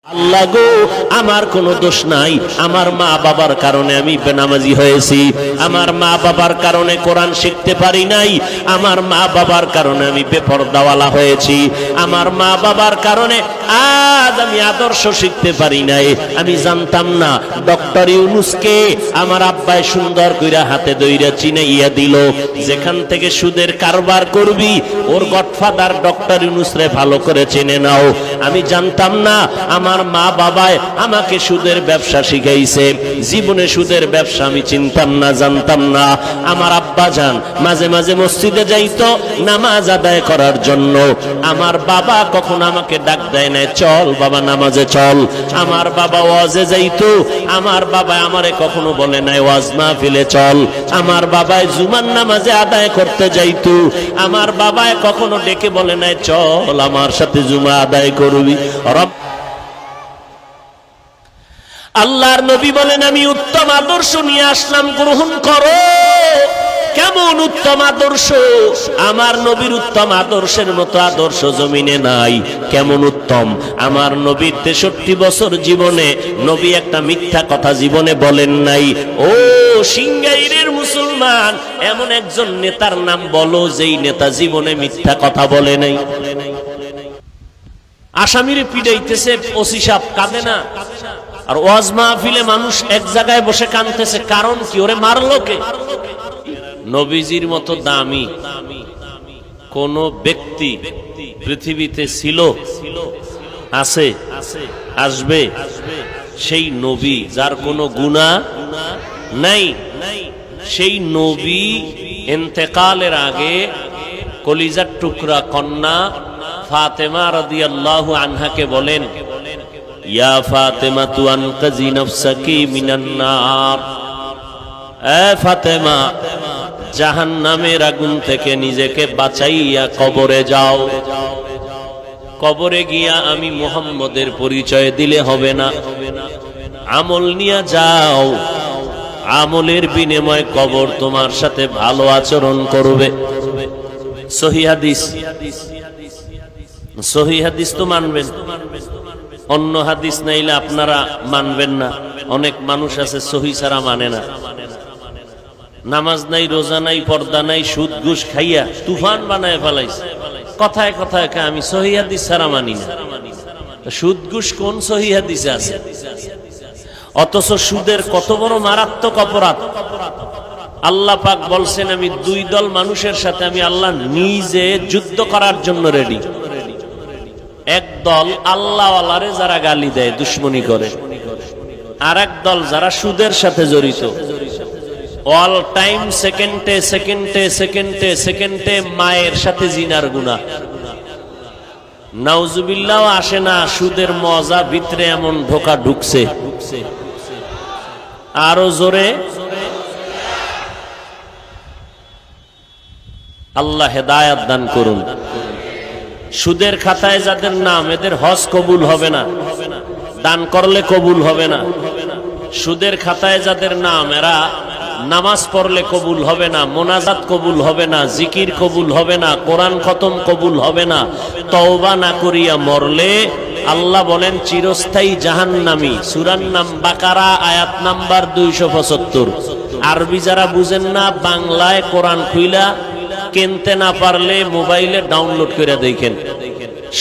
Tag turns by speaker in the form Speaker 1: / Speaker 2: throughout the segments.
Speaker 1: আল্লাহ গো, আমার কোনো দোষ নাই। আমার মা বাবার কারণে আমি বেনামাজি হয়েছি, আমার মা বাবার কারণে কোরআন শিখতে পারি নাই, আমার মা বাবার কারণে আমি বেপরদাওয়ালা হয়েছি, আমার মা বাবার কারণে আজ আমি আদর্শ শিখতে পারি নাই। আমি জানতাম না ডক্টর ইউনুসকে আমার আব্বাই সুন্দর কইরা হাতে দইরা চিনাইয়া দিল, যেখান থেকে সুদের কারবার করবি ওর গডফাদার ডক্টর ইউনুস রে ভালো করে চিনে নাও। আমি জানতাম না আমার মা বাবায় আমাকে সুদের ব্যবসা শিখাইছে, জীবনে সুদের ব্যবসা আমি চিনতাম না, জানতাম না। আমার আব্বা জান মাঝে মাঝে মসজিদে যাইতো নামাজ আদায় করার জন্য, আমার বাবা কখন আমাকে ডাক দেয় না, চল বাবা নামাজে চল। আমার বাবা ওয়াজে যাইতো, আমার বাবা আমারে কখনো বলে নাই ওয়াজ মাহফিলে চল। আমার বাবায় জুমার নামাজে আদায় করতে যাইতো, আমার বাবায় কখনো ডেকে বলে নাই চল আমার সাথে জুমা আদায় করবি। আল্লাহর নবী বলেন আমি উত্তম আদর্শ নিয়ে আসলাম, গ্রহণ করো। কেমন উত্তম আদর্শ? আমার নবীর উত্তম আদর্শের মতো আদর্শ জমিনে নাই। কেমন উত্তম? আমার নবীর 63 বছর জীবনে নবী একটা মিথ্যা কথা জীবনে বলেন নাই। ও সিংগাইরের মুসলমান, এমন একজন নেতার নাম বলো যেই নেতা জীবনে মিথ্যা কথা বলে নাই। আসামিরে পিটাইতেছে ওসি সাহেব, কাঁদে না। আর ওয়াজ মাহফিলে মানুষ এক জায়গায় বসে কাঁদতেছে, কারণ কি? ওরে মারলো কে? নবীজির মতো দামি কোন ব্যক্তি পৃথিবীতে ছিল, আছে, আসবে? সেই নবী যার কোনো গুনাহ নাই, সেই নবী ইন্তেকালের আগে কলিজার টুকরা কন্যা ফাতেমা রাদিয়াল্লাহু আনহাকে বলেন, ইয়া ফাতেমা তু আনকাজি নাফসাকি মিনান নার, এ ফাতেমা জাহান্নামের আগুন থেকে নিজেকে বাঁচাইয়া কবরে যাও। কবরে গিয়া আমি মুহাম্মদের পরিচয় দিলে হবে না, আমল নিয়ে যাও, আমলের বিনিময়ে কবর তোমার সাথে ভালো আচরণ করবে। সহিহ হাদিস, সহিহ হাদিস তো মানবেন, অন্য হাদিস নাইলে আপনারা মানবেন না। অনেক মানুষ আছে সহি ছাড়া মানে না, নামাজ নাই, রোজা নাই, পর্দা নাই, সুদ ঘুষ খাইয়া তুফান বানায় ফেলাইছে। কথায় কথায় আমি সহি হাদিস ছাড়া মানি না। সুদ ঘুষ কোন সহি হাদিসে আছে? অথচ সুদের কত বড় মারাত্মক অপরাধ। আল্লাহ পাক বলছেন আমি দুই দল মানুষের সাথে আমি আল্লাহ নিজে যুদ্ধ করার জন্য রেডি। এক দল আল্লাহওয়ালারে যারা গালি দেয়, দুশ্মনী করে, আর এক দল যারা সুদের সাথে জড়িত। অল টাইম সেকেন্ডে সেকেন্ডে সেকেন্ডে সেকেন্ডে মায়ের সাথে জিনার গুনাহ। নাউজুবিল্লাহ আসে না, সুদের মজা ভিতরে এমন ঢোকা ঢুকছে। আরো জোরে আল্লাহ হেদায়েত দান করুন। সুদের খাতায় যাদের নাম, এদের হজ কবুল হবে না, দান করলে কবুল হবে না। সুদের খাতায় যাদের নাম, এরা নামাজ পড়লে কবুল হবে না, মোনাজাত কবুল হবে না, জিকির কবুল হবে না, কোরআন খতম কবুল হবে না। তওবা না করিয়া মরলে আল্লাহ বলেন চিরস্থায়ী জাহান্নামী। সূরার নাম বাকারা, আয়াত নাম্বার 275। আরবি যারা বুঝেন না, বাংলায় কোরআন খুইলা কিনতে না পারলে মোবাইলে ডাউনলোড করে দেখেন।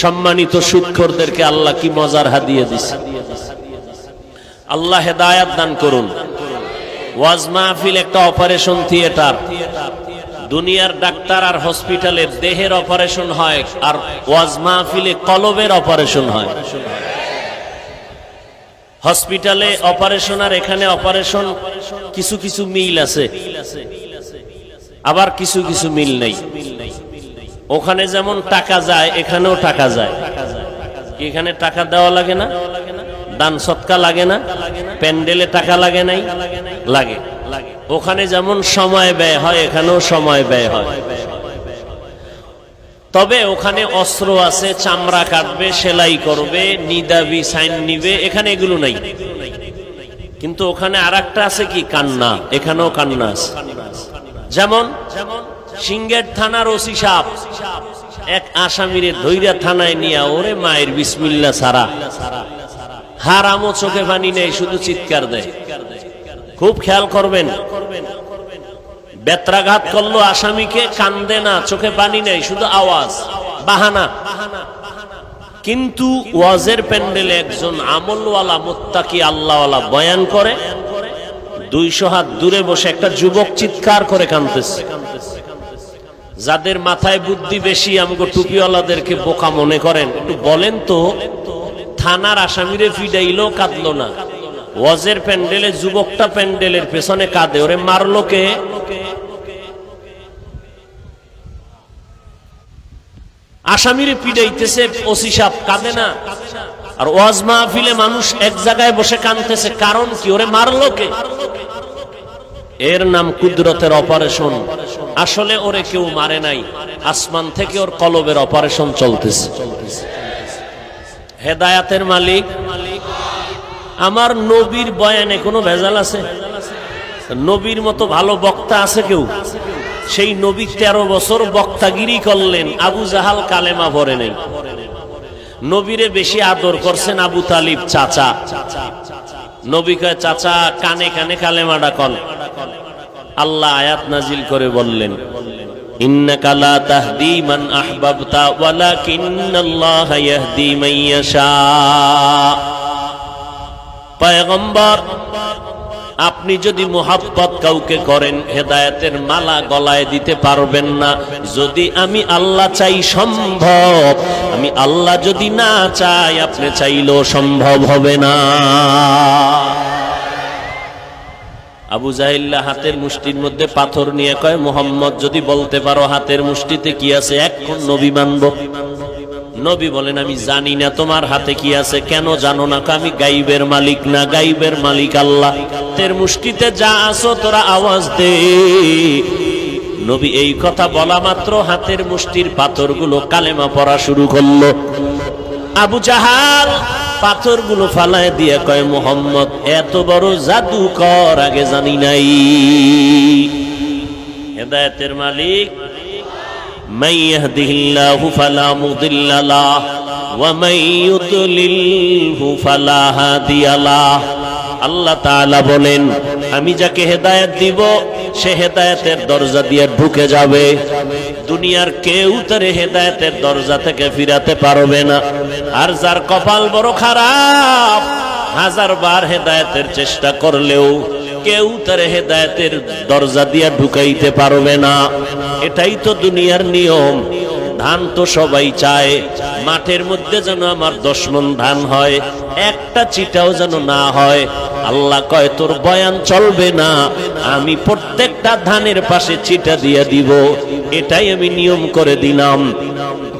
Speaker 1: সম্মানিত সুদখোরদেরকে আল্লাহ কি মজার হাদিয়া দিছে। আল্লাহ হেদায়েত দান করুন। ওয়াজ মাহফিল একটা অপারেশন থিয়েটার। দুনিয়ার ডাক্তার আর হসপিটালের দেহের অপারেশন হয়, আর ওয়াজ মাহফিলে কলবের অপারেশন হয়। হসপিটালে অপারেশন আর এখানে অপারেশন কিছু কিছু মিল আছে, আবার কিছু কিছু মিল নেই। ওখানে যেমন টাকা যায়, এখানেও টাকা যায়। এখানে টাকা দেওয়া লাগে না, দান সৎকা লাগে না, প্যান্ডেলে টাকা লাগে নাই, লাগে। ওখানে যেমন সময় ব্যয় হয়, এখানেও সময় ব্যয় হয়। তবে ওখানে অস্ত্র আছে, চামড়া কাটবে, সেলাই করবে, নিদাবি সাইন নিবে, এখানে এগুলো নাই। কিন্তু ওখানে আরেকটা আছে কি? কান্না। এখানেও কান্না আছে। যেমন সিংহের থানার ওসি সাহেব এক আসামিরে ধইরা থানায় নিয়া, ওরে মায়ের বিসমিল্লাহ ছাড়া হারামও চোখে পানি নেই, শুধু চিৎকার দেয়। খুব খেয়াল করবেন, বেত্রাঘাত করলো আসামিকে, কান্দে না, চোখে পানি নেই, শুধু আওয়াজ, বাহানা। কিন্তু ওয়াজের প্যান্ডেলে একজন আমলওয়ালা মুত্তাকি আল্লাহওয়ালা বয়ান করে, 200 হাত দূরে বসে একটা যুবক চিৎকার করে কাঁদতেছে। যাদের মাথায় বুদ্ধি বেশি, আমগো টুপিওয়ালাদেরকে বোকা মনে করেন, একটু বলেন তো, থানার আসামিরে ফিডাইলো কাঁদলো না, ওয়াজের প্যান্ডেলে যুবকটা প্যান্ডেলের পেছনে কাঁদে, ওরে মারলো কে? আসামিরে পিডাইতেছে ওসি সাহেব, কাঁদে না। আর ওয়াজ মাহফিলে মানুষ এক জায়গায় বসে কাঁদতেছে, কারণ কি? ওরে মারলো কে? এর নাম কুদরতের অপারেশন। আসলে ওরে কেউ মারে নাই, আসমান থেকে ওর কলবের অপারেশন চলতেছে। হেদায়াতের মালিক আমার। নবীর বয়ানে কোনো ভেজাল আছে? নবীর মতো ভালো বক্তা আছে কেউ? সেই নবী 13 বছর বক্তাগিরি করলেন, আবু জাহাল কালেমা পড়ে নেই। নবীরে বেশি আদর করছেন আবু তালিব চাচা। নবী কয়, চাচা কানে কানে কালেমাটা কন। আল্লাহ আয়াত নাজিল করে বললেন, ইন্নাকা লা তাহদি মান আহবাবতা ওয়ালাকিন্নাল্লাহা ইয়াহদি মান ইয়াশা। পয়গম্বর, আপনি যদি মুহাব্বত কাউকে করেন, হেদায়েতের মালা গলায় দিতে পারবেন না। যদি আমি আল্লাহ চাই সম্ভব, আমি আল্লাহ যদি না চাই, আপনি চাইলেও সম্ভব হবে না। আবু জাহিল্লা হাতের মুষ্টির মধ্যে পাথর নিয়ে কয়, মুহাম্মদ যদি বলতে পারো হাতের মুষ্টিতে কি আছে, এখন নবী মানব। নবী বলেন, আমি জানি না তোমার হাতে কি আছে। কেন জানো না? আমি গাইবের মালিক না, গাইবের মালিক আল্লাহ। হাতের মুষ্টিতে যা আছো তোরা আওয়াজ দে। নবী এই কথা বলা মাত্র হাতের মুষ্টির পাথরগুলো কালেমা পড়া শুরু করলো। আবু জাহাল পাথরগুলো ফালায় দিয়ে কয়, মুহাম্মদ এত বড় জাদুকর আগে জানি নাই। হেদায়েতের মালিক মান ইয়াহদিহিল্লাহু ফালা মুদিল্লা লাহু ওয়া মান ইউদ্লিলহু ফালা হাদিয়া লাহু। আল্লাহ তাআলা বলেন, আমি যাকে হেদায়েত দিব সে হেদায়েতের দরজা দিয়ে ঢুকে যাবে। দুনিয়ার কেউ তারে হেদায়েতের দরজা থেকে ফিরাতে পারবে না। আর যার কপাল বড় খারাপ, 1000 বার হেদায়েতের চেষ্টা করলেও কেউ তারে হেদায়েতের দরজা দিয়ে ঢুকাইতে পারবে না। এটাই তো দুনিয়ার নিয়ম। ধান তো সবাই চায়, মাঠের মধ্যে যেন আমার 10 মণ ধান হয়, একটা চিটাও যেন না হয়। আল্লাহ কয়, তোর বয়ান চলবে না, আমি প্রত্যেকটা ধানের পাশে চিটা দিয়ে দিব। এটাই আমি নিয়ম করে দিলাম।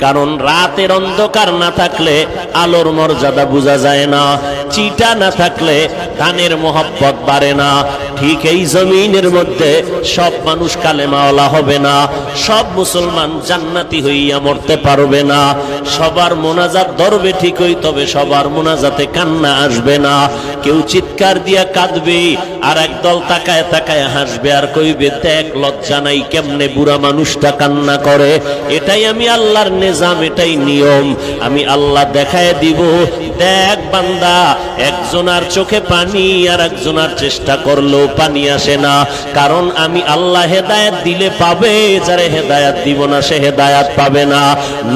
Speaker 1: কারণ রাতের অন্ধকার না থাকলে আলোর মর্যাদা বোঝা যায় না, চিটা না থাকলে ধানের মোহাব্বত বাড়ে না। ঠিক এই জমিনের মধ্যে সব মানুষ কালেমাওয়ালা হবে না, সব মুসলমান জান্নাতি হইয়া মরতে পারবে না। সবার মোনাজাত ধরবে ঠিকই, তবে সবার মোনাজাতে কান্না আসবে না। কেউ চিৎকার দিয়া কাঁদবে, আর একদল তাকায় তাকায় হাসবে, আর কইবে দেখ লজ্জা নাই কেমনে বুড়া মানুষটা কান্না করে। এটাই আমি আল্লাহর নিজাম, এটাই নিয়ম। আমি আল্লাহ দেখায় দিব, দেখ বান্দা, একজনার চোখে পানি আর একজনার চেষ্টা করলেও পানি আসে না। কারণ আমি আল্লাহ হেদায়েত দিলে পাবে, যারে হেদায়েত দিব না সে হেদায়েত পাবে না।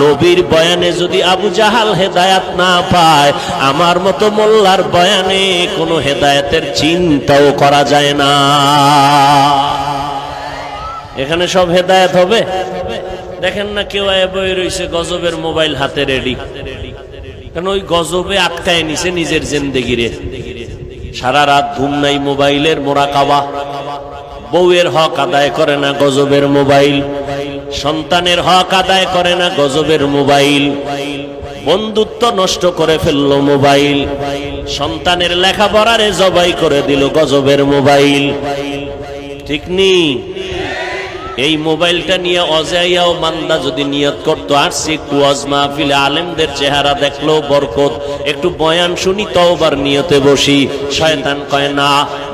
Speaker 1: নবীর বয়ানে যদি আবু জাহাল হেদায়েত না পায়, আমার মতো মোল্লার বয়ানে কোনো হেদায়েতের চিন্তাও করা যায় না। এখানে সব হেদায়েত হবে? দেখেন না, কেউ বই রয়েছে গজবের মোবাইল হাতে রেডি, কারণ ওই গজবে আটকায় নিছে নিজের জিন্দেগিরে। সারা রাত ঘুম নাই, মোবাইলের মোরাকাবা। বউয়ের হক আদায় করে না, গজবের মোবাইল। সন্তানের হক আদায় করে না, গজবের মোবাইল। বন্ধুত্ব নষ্ট করে ফেললো মোবাইল। সন্তানের লেখাপড়ারে জবাই করে দিল, গজবের মোবাইল। ঠিক নেই? এই মোবাইলটা নিয়ে অজাইয়াও মান্দা যদি নিয়ত করতো আসছি একটু ওয়াজ মাহফিলে আলেমদের চেহারা দেখলো বরকত, একটু বয়ান শুনি তওবার নিয়তে বসি। শয়তান কয় না,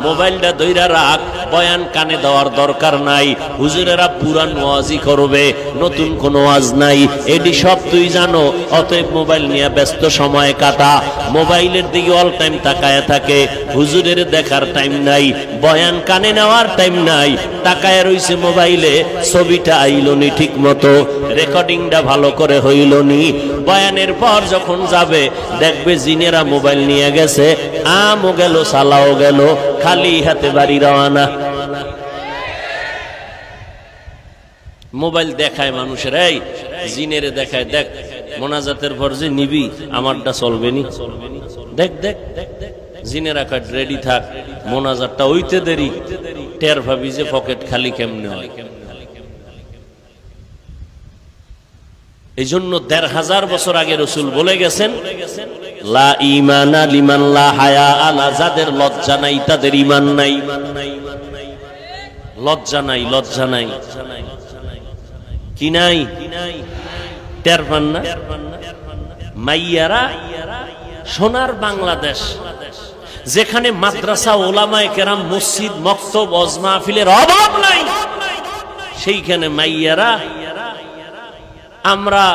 Speaker 1: মোবাইলটা ধইরা রাখ, বয়ান কানে দেওয়ার দরকার নাই, হুজুরেরা পুরান ওয়াজই করবে, নতুন কোনো ওয়াজ নাই, এটি সব তুই জানো। অতএব মোবাইল নিয়ে ব্যস্ত সময় কাটা, মোবাইলের দিকে অল টাইম তাকায় থাকে, হুজুরের দেখার টাইম নাই, বয়ান কানে নেওয়ার টাইম নাই, তাকায় রইছে মোবাইলে, ছবিটা আইল নি ঠিক মতো, রেকর্ডিংটা ভালো করে হইল নি। বয়ানের পর যখন যাবে দেখবে জিনেরা মোবাইল নিয়ে গেছে, আমও গেল সালাও গেল, খালি হাতে বাড়ি রওয়ানা। মোবাইল দেখায় মানুষের, এই জিনেরে দেখায়, দেখ মোনাজাতের পর যে নিবি আমারটা চলবে নি, দেখ দেখ জিনেরা কয় রেডি থাক, মোনাজাতটা হইতে দেরি, টের ভাবি যে পকেট খালি কেমনে হয়। এই জন্য ১৫০০ বছর আগে রাসূল বলে গেছেন, লা ঈমানা লিমান লা হায়া আলা, যাদের লজ্জা নাই তাদের ঈমান নাই। লজ্জা নাই, লজ্জা নাই, কি নাই? টের পান না? মাইয়ারা সোনার বাংলাদেশ, যেখানে মাদ্রাসা, ওলামায়ে কেরাম, মসজিদ, মক্তব, ওয়াজ মাহফিলের অভাব নাই, সেইখানে মাইয়ারা আমরা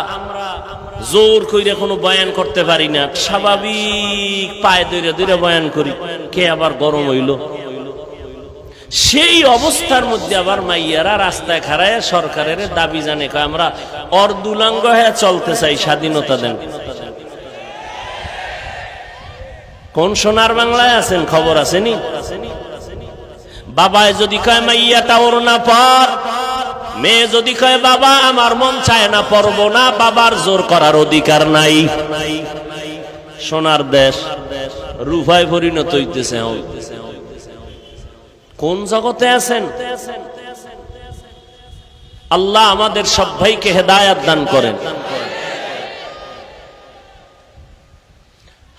Speaker 1: জোর কইরা কোনো বয়ান করতে পারি না, স্বাভাবিক পায়ে ধরে ধরে বয়ান করি, কে আবার গরম হইল। সেই অবস্থার মধ্যে আবার মাইয়ারা রাস্তায় খাড়ায় সরকারের দাবি জানে, আমরা অর্ধুলাঙ্গ হয়ে চলতে চাই, স্বাধীনতা দেন। কোন সোনার বাংলায় আছেন? খবর আসেনি? বাবায় যদি কয় মাইয়াটা ওর না পর, মেয়ে যদি কয় বাবা আমার মন চায় না পড়বো না, বাবার জোর করার অধিকার নাই। সোনার দেশ রূপায় পরিণত হইতেছে। কোন জগতে আছেন? আল্লাহ আমাদের সবাইকে হেদায়েত দান করেন।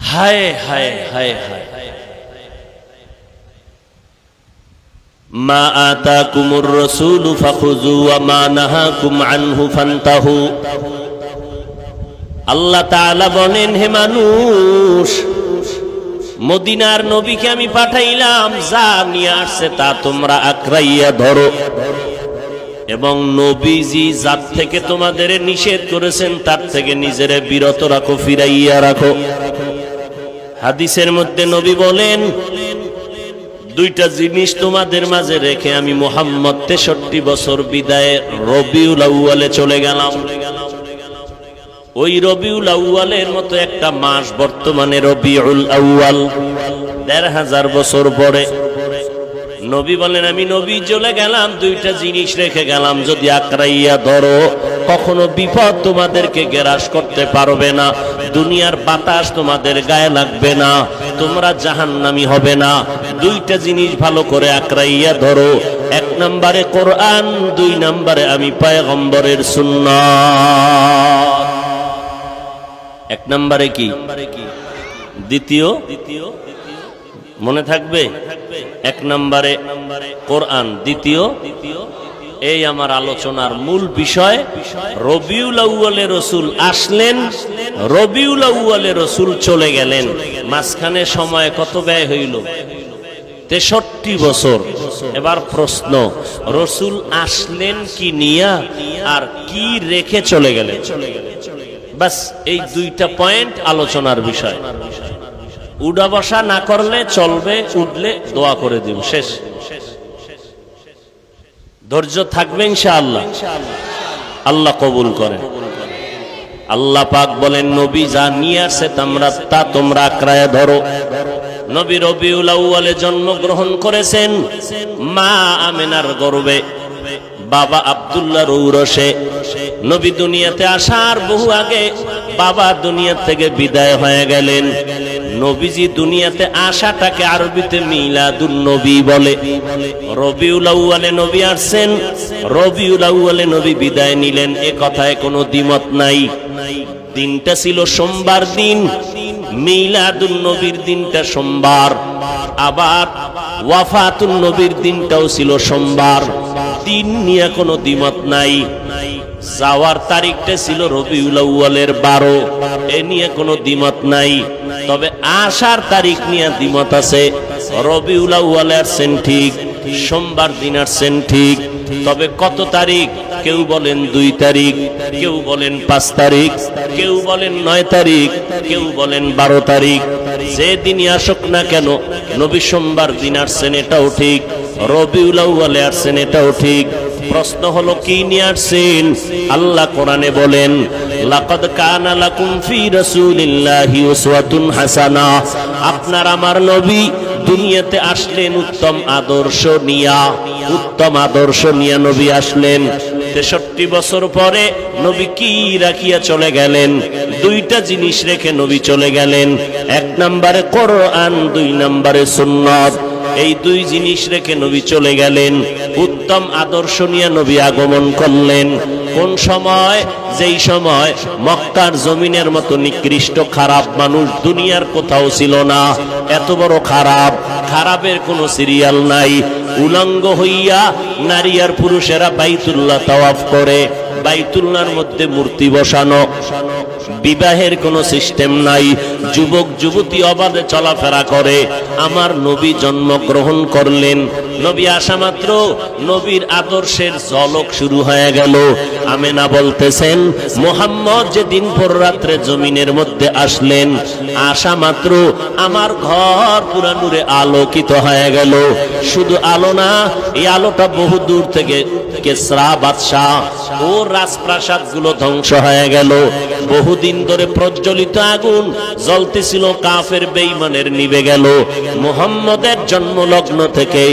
Speaker 1: হায় হায় হায় হায়, মা আতাকুমুর রাসূলু ফাখুযু ওয়া মা নাহাকুম আনহু ফান্তাহু। আল্লাহ তাআলা বলেন, হে মানুষ, মদিনার নবীকে আমি পাঠাইলাম, যা নিয়ে আসছে তা তোমরা আঁকড়াইয়া ধরো, এবং নবীজি যার থেকে তোমাদের নিষেধ করেছেন তার থেকে নিজেরে বিরত রাখো, ফিরাইয়া রাখো। হাদিসের মধ্যে নবী বলেন, দুইটা জিনিস তোমাদের মাঝে রেখে আমি মুহাম্মদ ৬৩ বছর বিদায়ে রবিউল আউয়ালে চলে গেলাম। ওই রবিউল আউয়ালের মতো একটা মাস বর্তমানে রবিউল আউয়াল, ১৫০০ বছর পরে। নবী বলেন, আমি নবী চলে গেলাম, দুইটা জিনিস রেখে গেলাম, যদি আঁকড়াইয়া ধরো কখনো বিপদ তোমাদেরকে গ্রাস করতে পারবে না, দুনিয়ার বাতাস তোমাদের গায়ে লাগবে না, তোমরা জাহান্নামী হবে না। দুইটা জিনিস ভালো করে আঁকড়াইয়া ধরো, ১ নম্বরে কোরআন, ২ নম্বরে আমি পয়গম্বরের সুন্নাত। ১ নম্বরে কি? দ্বিতীয় মনে থাকবে, ১ নম্বরে কোরআন, দ্বিতীয় এই আমার আলোচনার মূল বিষয়। রবিউল আউয়ালে রাসূল আসলেন, রবিউল আউয়ালে রাসূল চলে গেলেন, মাঝখানে সময় কত ব্যয় হইল? ৬৩ বছর। এবার প্রশ্ন, রাসূল আসলেন কি নিয়া আর কি রেখে চলে গেলেন? বাস এই দুইটা পয়েন্ট আলোচনার বিষয়। উঠা বসা না করলে চলবে, উঠলে দোয়া করে দিব, শেষ। ধৈর্য থাকবে ইনশাআল্লাহ, আল্লাহ কবুল করেন। আল্লাহ পাক বলেন, নবী যা নিয়ে আসে তা তোমরা আঁকড়ায় ধরো। নবী রবিউল আউয়ালে জন্মগ্রহণ করেছেন, মা আমেনার গর্ভে, বাবা আব্দুল্লাহর ঔরসে। নবী দুনিয়াতে আসার বহু আগে বাবা দুনিয়া থেকে বিদায় হয়ে গেলেন। নবীজি দুনিয়াতে আসাটাকে আরবিতে মিলাদুন নবী বলে। রবিউল আউয়ালে নবী আসছেন, রবিউল আউয়ালে নবী বিদায় নিলেন, এ কথায় কোনো দ্বিমত নাই। দিনটা ছিল সোমবার দিন, মিলাদুন নবীর দিনটা সোমবার, আবার ওয়াফাতুন নবীর দিনটাও ছিল সোমবার। দিন নিয়ে কোনো দ্বিমত নাই। যাওয়ার তারিখটা ছিল রবিউল আউয়ালের 12, এ নিয়ে কোনো দ্বিমত নাই। তবে আসার তারিখ নিয়ে দ্বিমত আছে। রবিউল আউয়ালে আসছেন ঠিক, সোমবার দিন আসছেন ঠিক, তবে কত তারিখ? কেউ বলেন 2 তারিখ, কেউ বলেন 5 তারিখ, কেউ বলেন 9 তারিখ, কেউ বলেন 12 তারিখ। যে দিনই আসুক না কেন, নবী সোমবার দিন আসছেন এটাও ঠিক, রবিউল আউয়ালে আসছেন এটাও ঠিক। প্রশ্ন হলো কি নিয়ে আসছেন? আল্লাহ কোরআনে বলেন, লাকাদ কানা লাকুম ফি রাসূলিল্লাহি উসওয়াতুন হাসানা। আপনার আমার নবী দুনিয়াতে আসলেন উত্তম আদর্শ নিয়া, উত্তম আদর্শ নিয়া নবী আসলেন। 63 বছর পরে নবী কি রাখিয়া চলে গেলেন? 2টা জিনিস রেখে নবী চলে গেলেন। 1 নম্বরে কোরআন, 2 নম্বরে সুন্নাত। এই 2 জিনিস রেখে নবী চলে গেলেন। উত্তম আদর্শ নিয়ে নবী আগমন করলেন। কোন সময়? যেই সময় মক্কার জমিনের মতো নিকৃষ্ট খারাপ মানুষ দুনিয়ার কোথাও ছিল না। এত বড় খারাপ, খারাপের কোনো সিরিয়াল নাই। উলঙ্গ হইয়া নারী আর পুরুষেরা বাইতুল্লাহ তাওয়াফ করে, বাইতুল্লাহর মধ্যে মূর্তি বসানো, বিবাহের কোনো সিস্টেম নাই, যুবক যুবতী অবাধে চলাফেরা করে। আমার নবী জন্মগ্রহণ করলেন, নবী আসা মাত্র নবীর আদর্শের ঝলক শুরু হয়ে গেল। আমেনা বলতেছেন, মুহাম্মদ যেদিন ভোর রাত্রে জমিনের মধ্যে আসলেন, আসা মাত্র আমার ঘর পুরা নূরে আলোকিত হয়ে গেল। শুধু আলো না, এই আলোটা বহু দূর থেকে কিসরা বাদশাহ ও রাজপ্রাসাদ গুলো ধ্বংস হয়ে গেল। বহুদিন ধরে প্রজ্বলিত আগুন জ্বলতেছিল কাফের বেঈমানের নিভে গেল। মুহাম্মদের জন্ম লগ্ন থেকে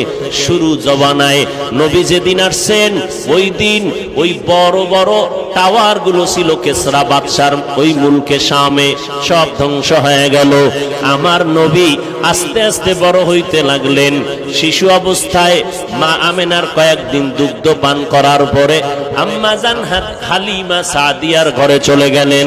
Speaker 1: শুরু জবানায় নবী যেদিন আসছেন, ওই দিন ওই বড় বড় টাওয়ার গুলো ছিল কিসরা বাদশার ওই মুলকে শামে, সব ধ্বংস হয়ে গেল। আমার নবী আস্তে আস্তে বড় হইতে লাগলেন। শিশু অবস্থায় মা আমেনার কয়েকদিন দুগ্ধ পান করার পরে আম্মাজান হালিমা সাদিয়ার ঘরে চলে গেলেন।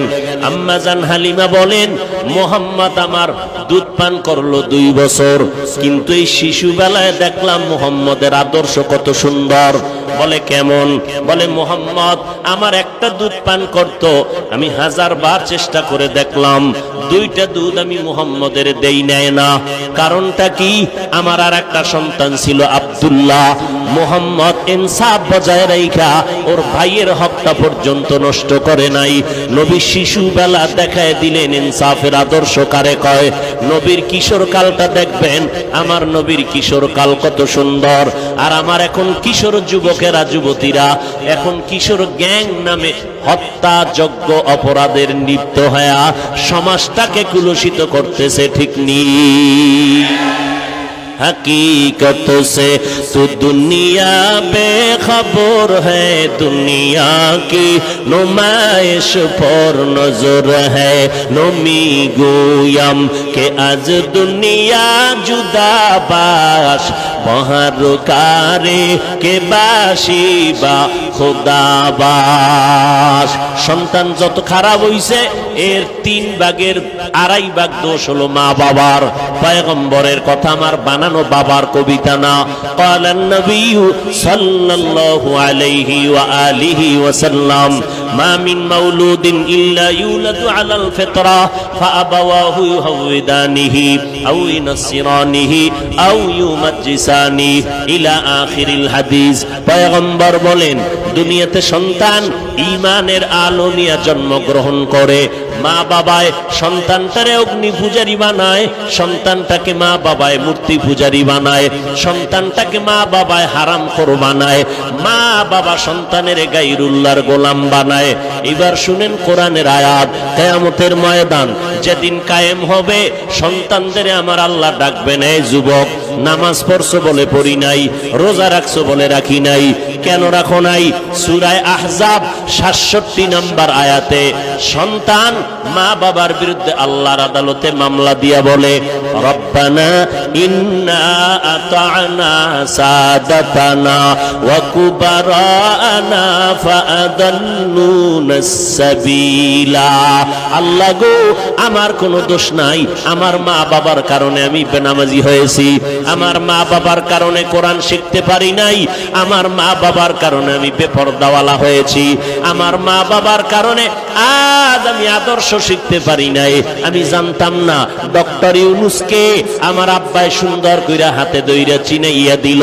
Speaker 1: আম্মাজান হালিমা বলেন, মুহাম্মদ আমার দুধ পান করলো 2 বছর, কিন্তু এই শিশু বেলায় দেখলাম মুহাম্মদের আদর্শ কত সুন্দর। বলে কেমন? বলে মুহাম্মদ আমার একটা দুধ পান করত, আমি 1000 বার চেষ্টা করে দেখলাম 2টা দুধ আমি মুহাম্মদের দেই নেয় না। কারণটা কি? আমার আর একটা সন্তান ছিল আব্দুল্লাহ। মুহাম্মদ ইনসাফ বজায় রাখা ওর ভাইয়ের হকটা পর্যন্ত নষ্ট করে নাই। নবী শিশু বেলা দেখায় দিলেন ইনসাফের আদর্শ কারে কয়। নবীর কিশোর কালটা দেখবেন, আমার নবীর কিশোর কাল কত সুন্দর। আর আমার এখন কিশোর যুবকেরা যুবতীরা এখন কিশোর গ্যাং নামে হত্যাযোগ্য অপরাধের লিপ্ত হয়ে সমাজটাকে কুলুষিত করতেছে, ঠিক নেই? हकीकत से तो दुनिया बेखबर है, दुनिया की नुमाइश पर नजर है। नमी गोयम के आज दुनिया जुदा बाश, बहर कारे के बाशी बा खुदा बाश। সন্তান যত খারাপ হইছে এর 3 ভাগের 2.5 ভাগ দোষ হলো মা বাবার। পয়গম্বরের কথা আমার বানানো বাবার কবিতা না। ক্বালান নবী সাল্লাল্লাহু আলাইহি ওয়া আলিহি ওয়াসাল্লাম, মা মিন মাউলুদিন ইল্লা ইউলাদু আলাল ফিতরা ফাআবাওয়াহু ইউহাউদানিহি আও ইউনাসসিরানিহি আও ইউমাজ্জিসানি ইলা আখিরিল হাদিস। পয়গম্বর বলেন, দুনিয়াতে সন্তান ঈমানের আলো নিয়ে জন্মগ্রহণ করে। মা বাবায় সন্তানটারে অগ্নি পূজারী বানায়, সন্তানটাকে মা বাবায় মূর্তি পূজারী বানায়, সন্তানটাকে মা বাবায় হারামখোর বানায়, মা বাবা সন্তানের গায়রুল্লাহর গোলাম বানায়। এবার শুনেন কোরআনের আয়াত, কিয়ামতের ময়দান যেদিন কায়েম হবে, সন্তানদের আমার আল্লাহ ডাকবেন, এই যুবক নামাজ পড়ছো বলে পড়ি নাই, রোজা রাখছো বলে রাখি নাই, কেন রাখো নাই? সূরা আহজাব ৬৭ নম্বর আয়াতে সন্তান মা বাবার বিরুদ্ধে আল্লাহর আদালতে মামলা দিয়া বলে, রব্বানা ইন্না আতা'না সাদাতানা ওয়া কুবারানা ফাআদাল্লুনাস সাবিলা। আল্লাহ গো, আমার কোনো দোষ নাই, আমার মা বাবার কারণে আমি বেনামাজি হয়েছি, আমার মা বাবার কারণে কোরআন শিখতে পারি নাই, আমার মা বাবার কারণে আমি বেপরদাওয়ালা হয়েছি, আমার মা বাবার কারণে আজ আমি আদর্শ শিখতে পারি নাই। আমি জানতাম না ডক্টর ইউনূসকে আমার আব্বাই সুন্দর কইরা হাতে দইরা চিনাইয়া দিল,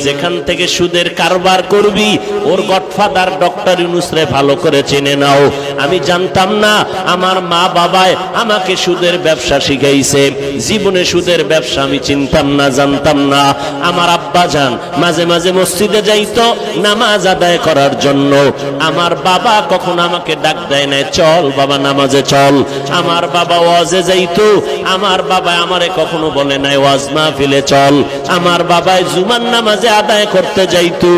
Speaker 1: যেখান থেকে সুদের কারবার করবি ওর গডফাদার ডক্টর ইউনূস রে ভালো করে চিনে নাও। আমি জানতাম না আমার মা বাবায় আমাকে সুদের ব্যবসা শিখাইছে, জীবনে সুদের ব্যবসা আমি চিনতাম না, জানতাম না। আমার আব্বা জান মাঝে মাঝে মসজিদে যাইতো নামাজ আদায় করার জন্য, আমার বাবা কখন আমাকে ডাক দেয় না, চল বাবা নামাজে চল। আমার বাবা ওয়াজে যাইতো, আমার বাবা আমারে কখনো বলে নাই ওয়াজ মাহফিলে চল। আমার বাবায় জুমার নামাজে আদায় করতে যাইতো,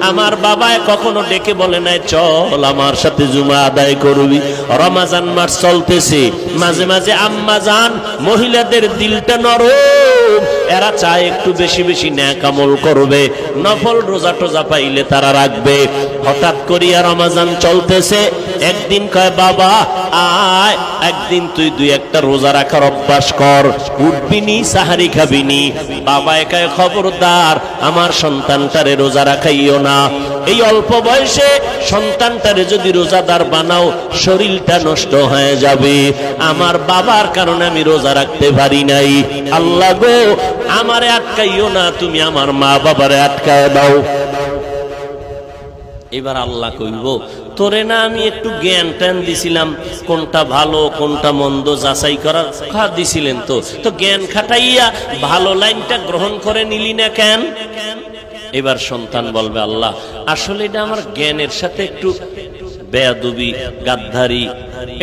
Speaker 1: আমার বাবায় কখনো ডেকে বলে নাই চল আমার সাথে জুমা আদায় করবি। রমজান মাস চলতেছে, মাঝে মাঝে আম্মা জান মহিলাদের দিলটা নরম, এরা চায় একটু বেশি বেশি নেক আমল করবে, নফল রোজা টোজা পাইলে তারা রাখবে। হঠাৎ করিয়া রমজান চলতেছে, একদিন কয় বাবা আয় একদিন তুই দুই একটা রোজা রাখার অভ্যাস কর, উঠবিনি সাহারি খাবিনি। বাবা একাই খবরদার আমার সন্তানটারে রোজা রাখাইও না, এই অল্প বয়সে সন্তানটারে যদি রোজাদার বানাও শরীরটা নষ্ট হয়ে যাবে। আমার বাবার কারণে আমি রোজা রাখতে পারি নাই। আল্লাহ গো, আমারে আটকাইও না, তুমি আমার মা বাবারে আটকায় দাও। এবার আল্লাহ কইব, তোরে না আমি একটু জ্ঞান ট্যান দিছিলাম, কোনটা ভালো কোনটা মন্দ যাচাই করার দিছিলেন, তো জ্ঞান খাটাইয়া ভালো লাইনটা গ্রহণ করে নিলি না কেন? এবার সন্তান বলবে, আল্লাহ আসলে এটা আমার জ্ঞানের সাথে একটু বেয়াদবি গাদ্দারি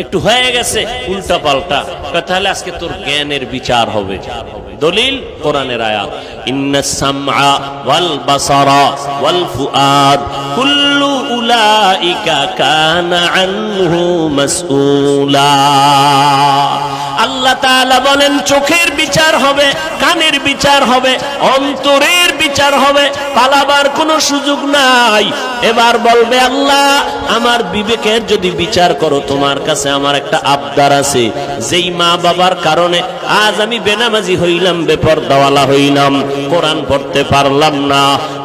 Speaker 1: একটু হয়ে গেছে, উল্টা পাল্টা। তাহলে আজকে তোর জ্ঞানের বিচার হবে। দলিল কোরআনের আয়াত, ইন্নাস সামআ ওয়াল বাসারা ওয়াল ফুআদ কুল্লু উলাইকা কানা আনহু মাসউলা। আল্লাহ তাআলা বলেন চোখের বিচার হবে, কানের বিচার হবে, অন্তরের বিচার হবে, পালাবার কোনো সুযোগ নাই। এবার বলবে আল্লাহ আমার বিবেকের যদি বিচার করো, তোমার কাছে আমার একটা আবদার আছে, যেই মা বাবার কারণে আজ আমি বেনামাজি হইলাম, বেপরদাওয়ালা হইলাম, কোরআন পড়তে পারলাম না।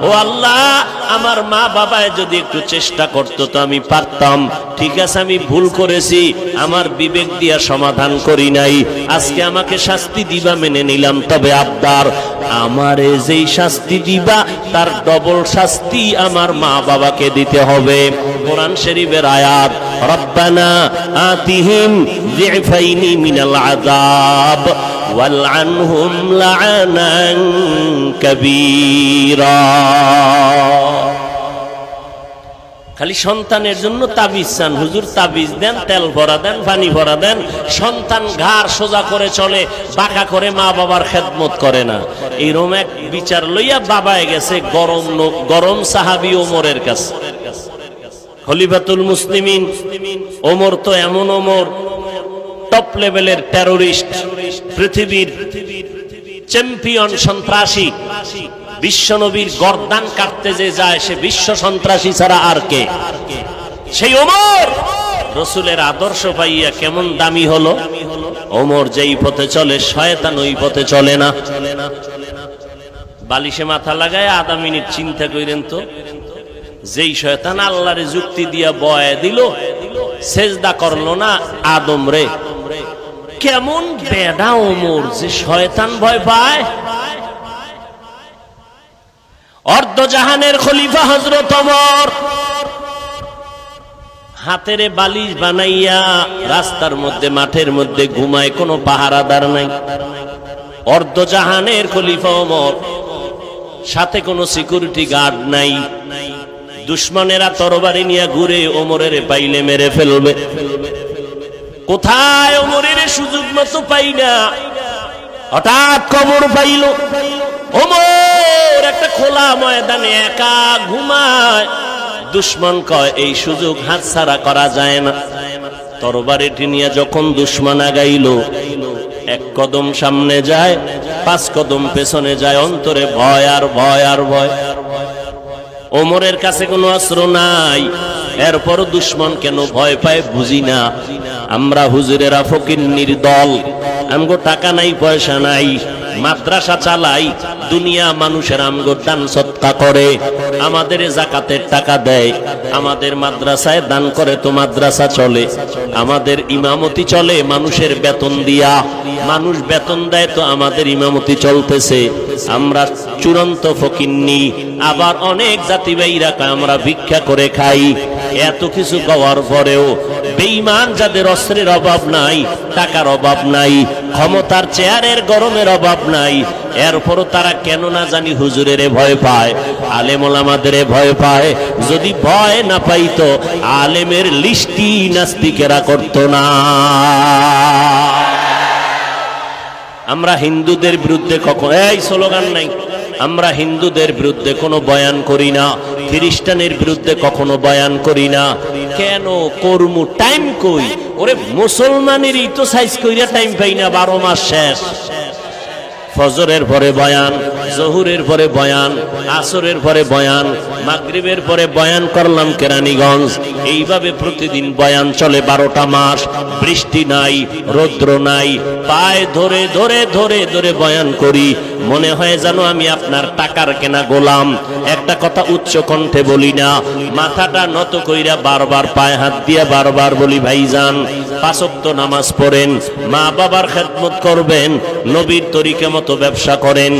Speaker 1: ও আল্লাহ আমার মা বাবায় যদি একটু চেষ্টা করতো তো আমি পারতাম। ঠিক আছে আমি ভুল করেছি, আমার বিবেক দিয়া সমাধান করি নাই, আজকে আমাকে শাস্তি দিবা মেনে নিলাম, তবে আবদার আমারে যেই শাস্তি দিবা তার ডবল শাস্তি আমার মা বাবাকে দিতে হবে। কোরআন শরীফের আয়াত, রব্বানা আতিহিম যিফাইনি মিনাল আযাব ওয়ালআনহুম লা'নান কাবীরা। খালি সন্তানের জন্য তাবিজ চান, হুজুর তাবিজ দেন, তেল ভরা দেন, পানি ভরা দেন। সন্তান ঘাড় সোজা করে চলে, বাঁকা করে মা বাবার খেদমত করে না। এইরকম এক বিচার লইয়া বাবায় গেছে গরম সাহাবী ওমরের কাছে। খলিফাতুল মুসলিমিন ওমর তো এমন ওমর, টপ লেভেলের টেরোরিস্ট, পৃথিবীর চ্যাম্পিয়ন সন্ত্রাসী, বিশ্বনবীর গর্দান কাটতে যে যায় সে বিশ্ব সন্ত্রাসী ছাড়া আর কে? সেই ওমর রসুলের আদর্শ পাইয়া কেমন দামি হলো। ওমর যেই পথে চলে শয়তান ওই পথে চলে না। বালিশে মাথা লাগায় আধা মিনিট চিন্তা করেন তো, যেই শয়তান আল্লাহরে যুক্তি দিয়া বয় দিল, সেজদা করলো না আদম রে, কেমন বেডা ওমর যে শয়তান ভয় পায়। অর্ধজাহানের খলিফা হযরত ওমর হাতেরে বালিশ বানাইয়া রাস্তার মধ্যে মাঠের মধ্যে ঘুমায়, কোনো পাহারাদার নাই। অর্ধজাহানের খলিফা ওমর, সাথে কোনো সিকিউরিটি গার্ড নাই। দুশমনেরা তরবারি নিয়ে ঘুরে, ওমরের পাইলে মেরে ফেলবে। কোথায় ওমরের সুযোগ মতো পাই না, হঠাৎ খবর পাইল ওমর সুন্দর একটা খোলা ময়দানে একা ঘুমায়। দুশ্মন কয় এই সুযোগ হাতছাড়া করা যায় না। তরবারিটি নিয়ে যখন দুশ্মন আগাইল, এক কদম সামনে যায়, 5 কদম পেছনে যায়, অন্তরে ভয় আর ভয় আর ভয়। ওমরের কাছে কোনো অস্ত্র নাই, এরপর দুশ্মন কেন ভয় পায় বুঝি না। আমরা হুজুরেরা ফকিন্নির দল, আমগো টাকা নাই পয়সা নাই, মাদ্রাসা চালাই, দুনিয়া মানুষের আমগো দান সৎকা করে, আমাদের যাকাতের টাকা দেয়, আমাদের মাদ্রাসায় দান করে তো মাদ্রাসা চলে, আমাদের ইমামতি চলে মানুষের বেতন দিয়া, মানুষ বেতন দেয় তো আমাদের ইমামতি চলতেছে। আমরা চূড়ান্ত ফকিন্নি। আবার অনেক জাতি ভাইরা আমরা ভিক্ষা করে খাই। এত কিছু পাওয়ার পরেও বেঈমান যাদের অস্ত্রের অভাব নাই, টাকার অভাব নাই, ক্ষমতার চেয়ারের গরমের অভাব নাই, এরপরও তারা কেন না জানি হুজুরের ভয় পায়, আলেম ওলামাদের ভয় পায়। যদি ভয় না পাইতো আলেমের লিস্টি নাস্তিকেরা করত না। আমরা হিন্দুদের বিরুদ্ধে কখনো এই স্লোগান নাই, আমরা হিন্দুদের বিরুদ্ধে কোনো বয়ান করি না, খ্রিস্টানের বিরুদ্ধে কখনো বয়ান করি না। কেন করমু? টাইম কই? ওরে মুসলমানেরই তো সাইজ কইরা টাইম পাই না, 12 মাস শেষ। ফজরের পরে বয়ান, জহুরের পরে বয়ান, আসরের পরে বয়ান, মাগরিবের পরে বয়ান করলাম কেরানীগঞ্জ। এইভাবে প্রতিদিন বয়ান চলে 12টা মাস। বৃষ্টি নাই, রৌদ্র নাই, পায়ে ধরে ধরে ধরে ধরে বয়ান করি। মনে হয় যেন আমি আপনার টাকার কেনা গোলাম। একটা কথা উচ্চ কণ্ঠে বলি না, মাথাটা নত কইরা বারবার পায়ে হাত দিয়ে বারবার বলি, ভাইজান 5 ওয়াক্ত নামাজ পড়েন, মা বাবার খেদমত করবেন, নবীর তরিকা মতো ব্যবসা করেন,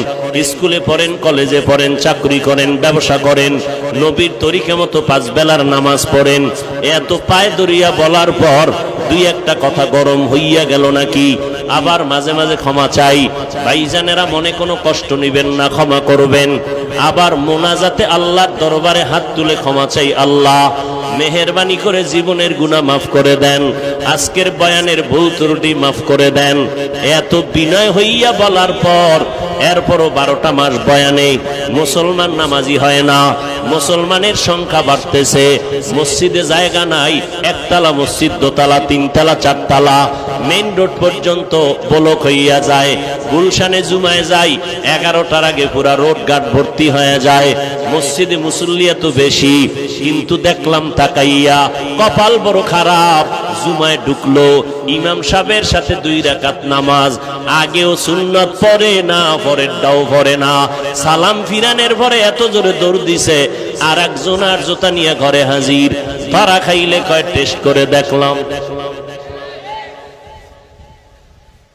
Speaker 1: স্কুলে পড়েন, কলেজে পড়েন, চাকরি করেন, ব্যবসা করেন, নবীর তরিকা মতো 5 বেলার নামাজ পড়েন। এত পায়ে ধরিয়া বলার পর 2-1টা কথা গরম হইয়া গেল নাকি? আবার মাঝে মাঝে ক্ষমা চাই। ভাইজানেরা মনে কোনো কষ্ট নিবেন না, ক্ষমা করবেন। আবার মোনাজাতে আল্লাহর দরবারে হাত তুলে ক্ষমা চাই, আল্লাহ মেহেরবানি করে জীবনের গুনাহ মাফ করে দেন, আজকের বয়ানের ভুল ত্রুটি মাফ করে দেন। এত বিনয় হইয়া বলার পর এরপরও 12টা মাস বয়ানে মুসলমান নামাজি হয় না। মুসলমানের সংখ্যা বাড়তেছে, মসজিদে জায়গা নাই, 1তলা মসজিদ, 2তলা, 3তলা, 4তলা, মেইন রোড পর্যন্ত ব্লক হইয়া যায়। গুলশানে জুমায় যাই, 11টার আগে পুরা রোড ঘাট ভর্তি হয়ে যায়। মসজিদে মুসল্লি এত বেশি, কিন্তু দেখলাম তাকাইয়া কপাল বড় খারাপ। জুমায় ঢুকলো, ইমাম সাহেবের সাথে 2 রাকাত নামাজ, আগেও সুন্নাত পড়ে না, পরেরটাও পড়ে না। সালাম ফিরানের পরে এত জোরে দৌড় দিছে, আর একজন আর জোতা নিয়ে ঘরে হাজির। তারা খাইলে কয় টেস্ট করে দেখলাম।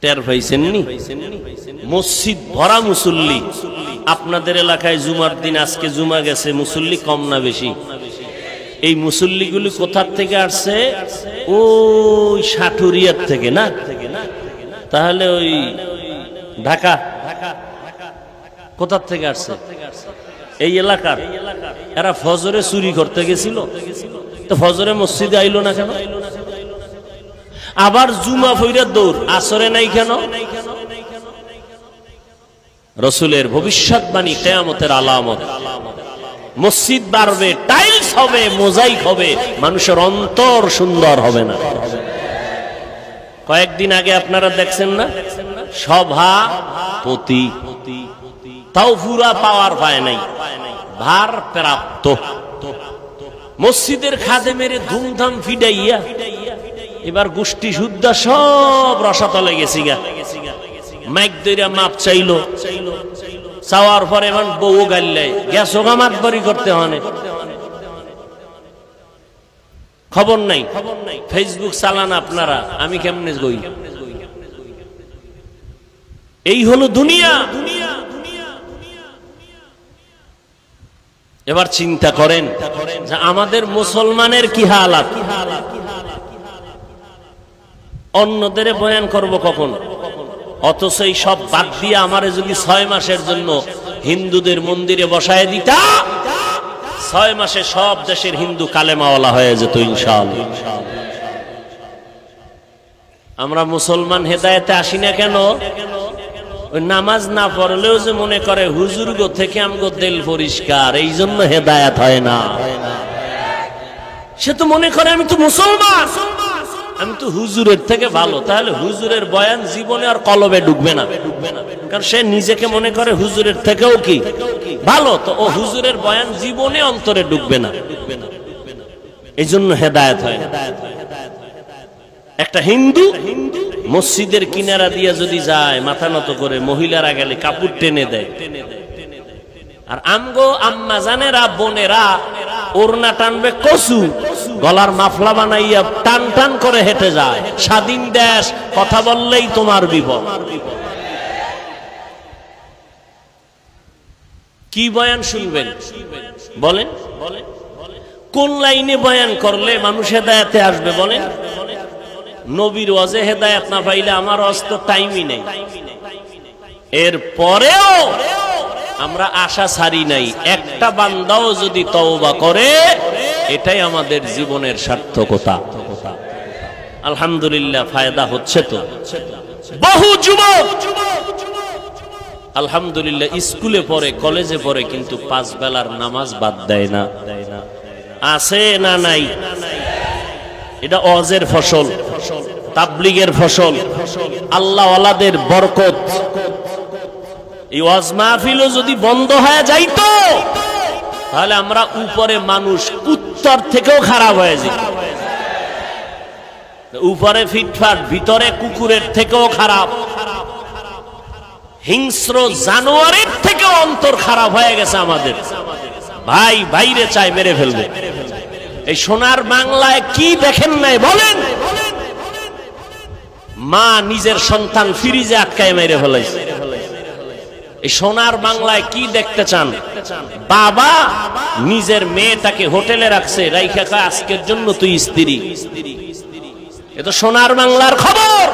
Speaker 1: টের পাইছেননি? মসজিদ ভরা মুসল্লি। আপনাদের এলাকায় জুমার দিন, আজকে জুমা গেছে, মুসল্লি কম না বেশি? এই মুসল্লিগুলি কোথার থেকে আসছে? ওই সাটুরিয়ার থেকে না? তাহলে ওই ঢাকা কোথার থেকে আসছে? এই এলাকার। এরা ফজরে চুরি করতে গেছিল, তো ফজরে মসজিদে আইলো না কেন? আবার জুমা ফইরা দৌড়, আসরে নাই কেন? রসুলের ভবিষ্যৎবাণী কিয়ামতের আলামত। মসজিদ বাড়বে, টাইলস হবে, মোজাইক হবে, মানুষের অন্তর সুন্দর হবে না। কয়েকদিন আগে আপনারা দেখছেন না, সভাপতি তাও পুরা পাওয়ার পায় নাই, ভার প্রাপ্ত। মসজিদের খাদেমের ধুমধাম ফিডাইয়া এবার গোষ্ঠী শুদ্ধা সব রসাতলে গেছি গা। মাইক দইরা মাপ চাইলো, চাওয়ার পরে এমন বউ গাইলে গ্যাস ওগামাত বাড়ি করতে হয়। খবর নাই, ফেসবুক চালান আপনারা, আমি কেমনে গই? এই হলো দুনিয়া। এবার চিন্তা করেন যে আমাদের মুসলমানের কি হালাত। অন্যদের বয়ান করব কখন? অথচ এই সব বাদ দিয়ে আমারে যদি 6 মাসের জন্য হিন্দুদের মন্দিরে বসায় দিতা, 6 মাসে সব দেশের হিন্দু কালেমাওয়ালা হয়ে যেত ইনশাআল্লাহ। আমরা মুসলমান হেদায়েতে আসি না কেন? ওই নামাজ না পড়লেও যে মনে করে হুজুর গো থেকে আমগো দিল পরিষ্কার, এই জন্য হেদায়েত হয় না। সে তো মনে করে আমি তো মুসলমান, আমি তো হুজুরের থেকে ভালো, তাহলে হুজুরের বয়ান জীবনে আর কলবে ঢুকবে না, কারণ সে নিজেকে মনে করে হুজুরের থেকেও কি ভালো, তো ও হুজুরের বয়ান জীবনে অন্তরে ঢুকবে না, এই জন্য হেদায়েত হয় না। একটা হিন্দু মসজিদের কিনারা দিয়ে যদি যায় মাথা নত করে, মহিলারা গেলে কাপড় টেনে দেয়, আর আমগো আম্মা জানেরা বোনেরা ওড়না টানবে কচু, গলার মাফলা বানাইয়া টান টান করে হেঁটে যায়। স্বাধীন দেশ, কথা বললেই তোমার বিপদ। কি বয়ান শুনবেন বলেন? কোন লাইনে বয়ান করলে মানুষ হেদায়েতে আসবে বলেন? নবীর ওয়াজে হেদায়েত না পাইলে আমার ওয়াজ তো টাইমই নেই। এর পরেও আমরা আশা ছাড়ি নাই, একটা বান্দাও যদি তওবা করে এটাই আমাদের জীবনের সার্থকতা। আলহামদুলিল্লাহ ফায়দা হচ্ছে তো। বহু যুবক আলহামদুলিল্লাহ স্কুলে পড়ে, কলেজে পড়ে, কিন্তু 5 বেলার নামাজ বাদ দেয় না। আছে না নাই? এটা ওয়াজের ফসল, তাবলীগের ফসল, আল্লাহওয়ালাদের বরকত। এই ওয়াজ মাহফিলও যদি বন্ধ হয়ে যাইতো তাহলে আমরা উপরে মানুষ উত্তর থেকেও খারাপ হয়ে যেত। উপরে ফিটফাট, ভিতরে কুকুরের থেকেও খারাপ, হিংস্র জানোয়ারের থেকেও অন্তর খারাপ হয়ে গেছে আমাদের। ভাই বাইরে চাই মেরে ফেলবে। এই সোনার বাংলায় কি দেখেন নাই বলেন? মা নিজের সন্তান ফ্রিজে আটকায় মেরে ফেলাইছে। এই সোনার বাংলায় কি দেখতে চান? বাবা নিজের মেয়েটাকে হোটেলে রাখছে, রাইখা কয় আজকের জন্য তুই স্ত্রী। এ তো সোনার বাংলার খবর।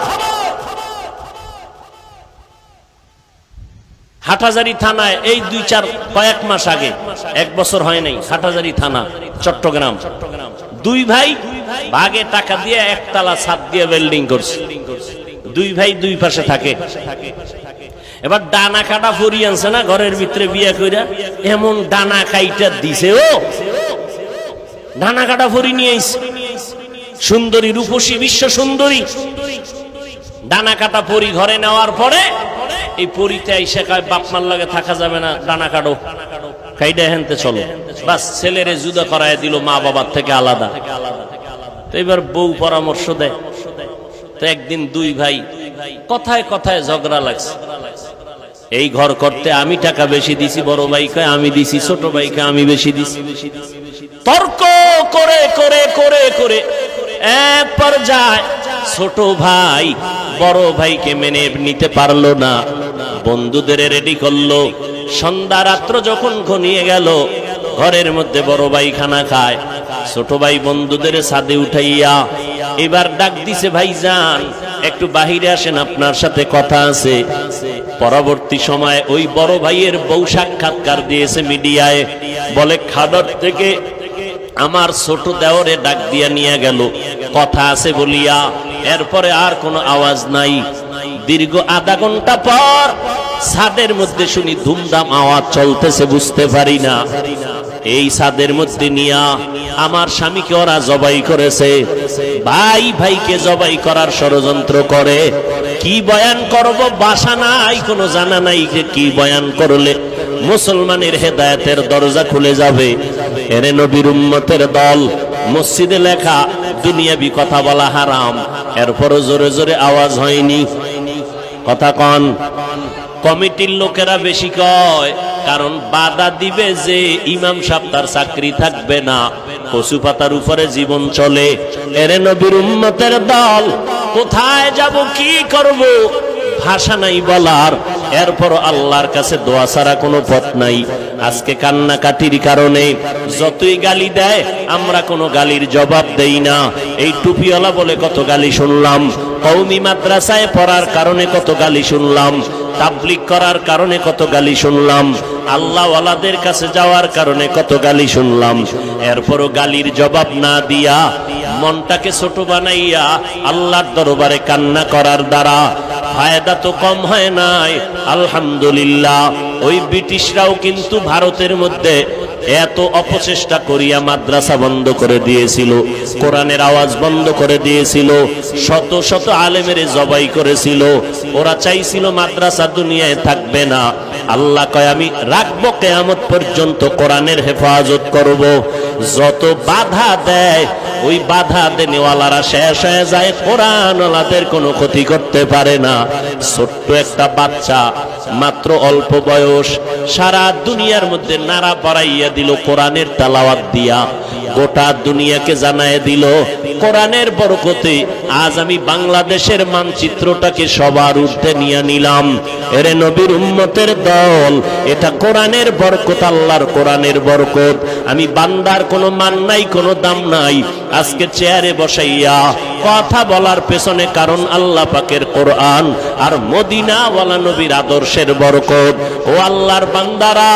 Speaker 1: হাটহাজারী থানায় এই কয়েক মাস আগে, 1 বছর হয় নাই, হাটহাজারী থানা চট্টগ্রাম, 2 ভাই ভাগে টাকা দিয়ে একতলা ছাদ দিয়ে বিল্ডিং করছে। 2 ভাই 2 পাশে থাকে। এবার ডানা কাটা ফরি আনছে না ঘরের ভিতরে বিয়ে কইরা, এমন ডানা কাইটা দিছে, ও ডানা কাটা ফরি নিয়ে আইছে। সুন্দরী রূপসী বিশ্ব সুন্দরী ডানা কাটা পরি ঘরে নেওয়ার পরে এই পরিতে আইসা কয় বাপ মার লাগে থাকা যাবে না, ডানা কাটো, কাইডা হেনতে চলো। বাস ছেলেরে জুদা করায় দিল, মা বাবার থেকে আলাদা। তো এবার বউ পরামর্শ দেয়। তো একদিন 2 ভাই কথায় কথায় ঝগড়া লাগছে। এই ঘর করতে আমি টাকা বেশি দিছি, বড় ভাই কয় আমি দিছি, ছোট ভাই কয় আমি বেশি দিছি। তর্ক করে করে করে করে এক পর্যায়ে ছোট ভাই বড় ভাইকে মেনে নিতে পারলো না, বন্ধুদের রেডি করলো। সন্ধ্যা রাত্র যখন ঘনিয়ে গেল, ঘরের মধ্যে বড় ভাই খানা খায়, ছোট ভাই বন্ধুদের ছাদে উঠাইয়া এবার ডাক দিছে, ভাইজান একটু বাহিরে আসেন, আপনার সাথে কথা আছে। পরবর্তী সময়ে ওই বড় ভাইয়ের বউ সাক্ষাৎকার দিয়েছে মিডিয়ায়, বলে খাদর থেকে আমার ছোট দেওরে ডাক দিয়া নিয়ে গেল, কথা আছে বলিয়া। এরপরে আর কোনো আওয়াজ নাই। দীর্ঘ আধা ঘন্টা পর ছাদের মধ্যে শুনি ধুমধাম আওয়াজ চলতেছে, বুঝতে পারি না। এই ছাদের মধ্যে নিয়া আমার স্বামীকে ওরা জবাই করেছে। ভাই ভাইকে জবাই করার ষড়যন্ত্র করে। কি বয়ান করব বাসা নাই, কোনো জানা নাই যে কি বয়ান করলে মুসলমানের হেদায়েতের দরজা খুলে যাবে। এরে নবীর উম্মতের দল, মসজিদে লেখা দুনিয়াবি কথা বলা হারাম, এরপরও জোরে জোরে আওয়াজ হয়নি। কথা কন। কমিটির লোকেরা বেশি কয়, কারণ বাধা দিবে যে ইমাম সাহেব তার চাকরি থাকবে না, কচু পাতার উপরে জীবন চলে। এরে নবীর উম্মতের দল, কোথায় যাব, কি করব, ভাষা নাই বলার। এরপর আল্লাহর কাছে দোয়া ছাড়া কোনো পথ নাই। আজকে কান্নাকাটির কারণে যতই গালি দেয় আমরা কোনো গালির জবাব দেই না। এই টুপিওয়ালা বলে কত গালি শুনলাম, কওমি মাদ্রাসায় পড়ার কারণে কত গালি শুনলাম, তাবলীগ করার কারণে কত গালি শুনলাম, আল্লাহওয়ালাদের কাছে যাওয়ার কারণে কত গালি শুনলাম। এরপরও গালির জবাব না দিয়া মনটাকে ছোট বানাইয়া আল্লাহর দরবারে কান্না করার দ্বারা ফায়দা তো কম হয় নাই। আলহামদুলিল্লাহ ওই ব্রিটিশরাও কিন্তু ভারতের মধ্যে এত অপচেষ্টা করিয়া মাদ্রাসা বন্ধ করে দিয়েছিল, কোরআনের আওয়াজ বন্ধ করে দিয়েছিল, শত শত আলেমের জবাই করেছিল। ওরা চাইছিল মাদ্রাসা দুনিয়ায় থাকবে না। আল্লাহ কয় আমি রাখবো কিয়ামত পর্যন্ত, কোরআনের হেফাজত করব। যত বাধা দেয় ওই বাধা দেনেওয়ালারা শেষ হয়ে যায়, কোরআনওয়ালাদের কোনো ক্ষতি করতে পারে না। ছোট্ট একটা বাচ্চা, মাত্র অল্প বয়স, সারা দুনিয়ার মধ্যে নাড়া পাড়াইয়া দিল কোরআনের তেলাওয়াত দিয়া, গোটা দুনিয়াকে জানায় দিল কোরআনের বরকতে। আজ আমি বাংলাদেশের মানচিত্রটাকে সবার ঊর্ধ্বে নিয়ে নিলাম। এরে নবীর উম্মতের দল, এটা কোরআনের বরকত, আল্লাহর কোরআনের বরকত। আমি বান্দার কোনো মান নাই, কোনো দাম নাই। আজকে চেয়ারে বসাইয়া কথা বলার পেছনে কারণ আল্লাহ পাকের কোরআন আর মদিনাওয়ালা নবীর আদর্শের বরকত। ও আল্লাহর বান্দারা,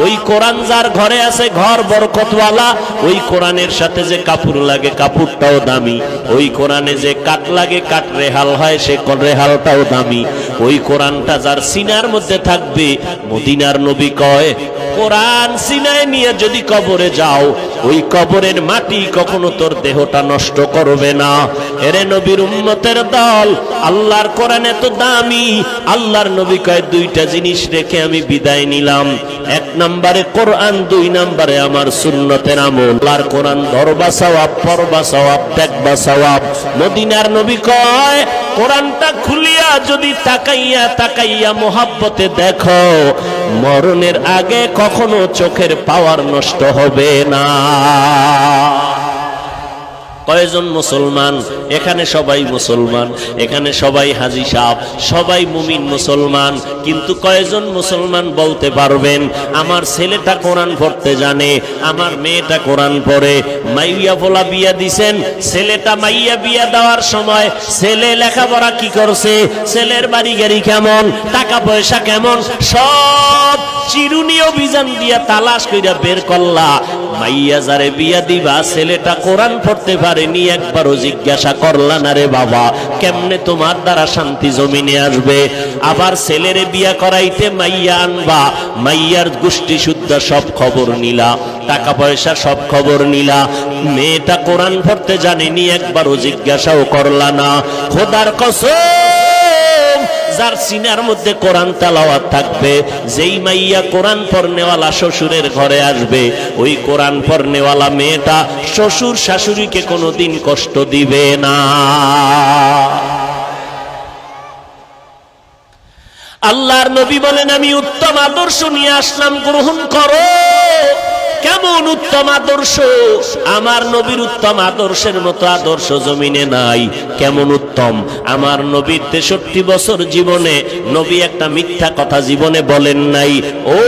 Speaker 1: ওই কোরআন যার ঘরে আছে ঘর বরকতওয়ালা। ওই কোরআনের সাথে যে কাপড় লাগে কাপড়টাও দামি, ওই কোরআনে যে কাঠ লাগে কাঠ রেহাল হয় সে রেহালটাও দামি। ওই কোরআনটা যার সিনার মধ্যে থাকবে, মদিনার নবী কয় কোরআন সিনায় নিয়ে যদি কবরে যাও, ওই কবরের মাটি কখনো তোর দেহটা নষ্ট করবে না। এরে নবীর উম্মতের দল, আল্লাহর কোরআন এত দামি, আল্লাহর নবী কয় দুইটা জিনিস রেখে আমি বিদায় নিলাম। এক নম্বরে কোরআন, দুই নম্বরে আমার সুন্নতের আমল। আল্লাহর কোরআন ধরবা সওয়াব, পড়বা সওয়াব, দেখবা সওয়াব। মদিনার নবী কয় কোরআনটা খুলিয়া যদি তাকাইয়া তাকাইয়া মোহাব্বতে দেখো, মরণের আগে কখনো চোখের পাওয়ার নষ্ট হবে না। কয়জন মুসলমান এখানে? সবাই মুসলমান, এখানে সবাই হাজী সাহেব, সবাই মুমিন মুসলমান। কিন্তু কয়জন মুসলমান বলতে পারবেন আমার ছেলেটা কোরআন পড়তে জানে, আমার মেয়েটা কোরআন পড়ে? মাইয়া ফোলা বিয়া দিছেন, ছেলেটা মাইয়া বিয়া দেওয়ার সময় ছেলে লেখাপড়া কি করছে, ছেলের বাড়ি গাড়ি কেমন, টাকা পয়সা কেমন, সব চিরুনি অভিযান দিয়া তালাশ কইরা বের করলা। মাইয়া যারে বিয়া দিবা ছেলেটা কোরআন পড়তে পারেনি, একবারও জিজ্ঞাসা করলা না রে বাবা কেমনে তোমার দ্বারা শান্তি জমিনে আসবে? আবার ছেলেরে বিয়া করাইতে মাইয়া আনবা, মাইয়ার গোষ্ঠী শুদ্ধ সব খবর নিলা, টাকা পয়সা সব খবর নিলা, মেয়েটা কোরআন পড়তে জানেনি, একবারও জিজ্ঞাসাও করলা না। খোদার কসম, যার সিনার মধ্যে কোরআন তেলাওয়াত থাকবে, যেই মাইয়া কোরআন পড়নেওয়ালা শ্বশুরের ঘরে আসবে, ওই কোরআন পড়নেওয়ালা মেয়েটা শ্বশুর শাশুড়িকে কোনোদিন কষ্ট দিবে না। আল্লাহর নবী বলেন আমি উত্তম আদর্শ নিয়ে আসলাম, গ্রহণ করো। কেমন উত্তম আদর্শ? আমার নবীর উত্তম আদর্শের মতো আদর্শ জমিনে নাই। কেমন উত্তম? আমার নবীর 63 বছর জীবনে নবী একটা মিথ্যা কথা জীবনে বলেন নাই। ও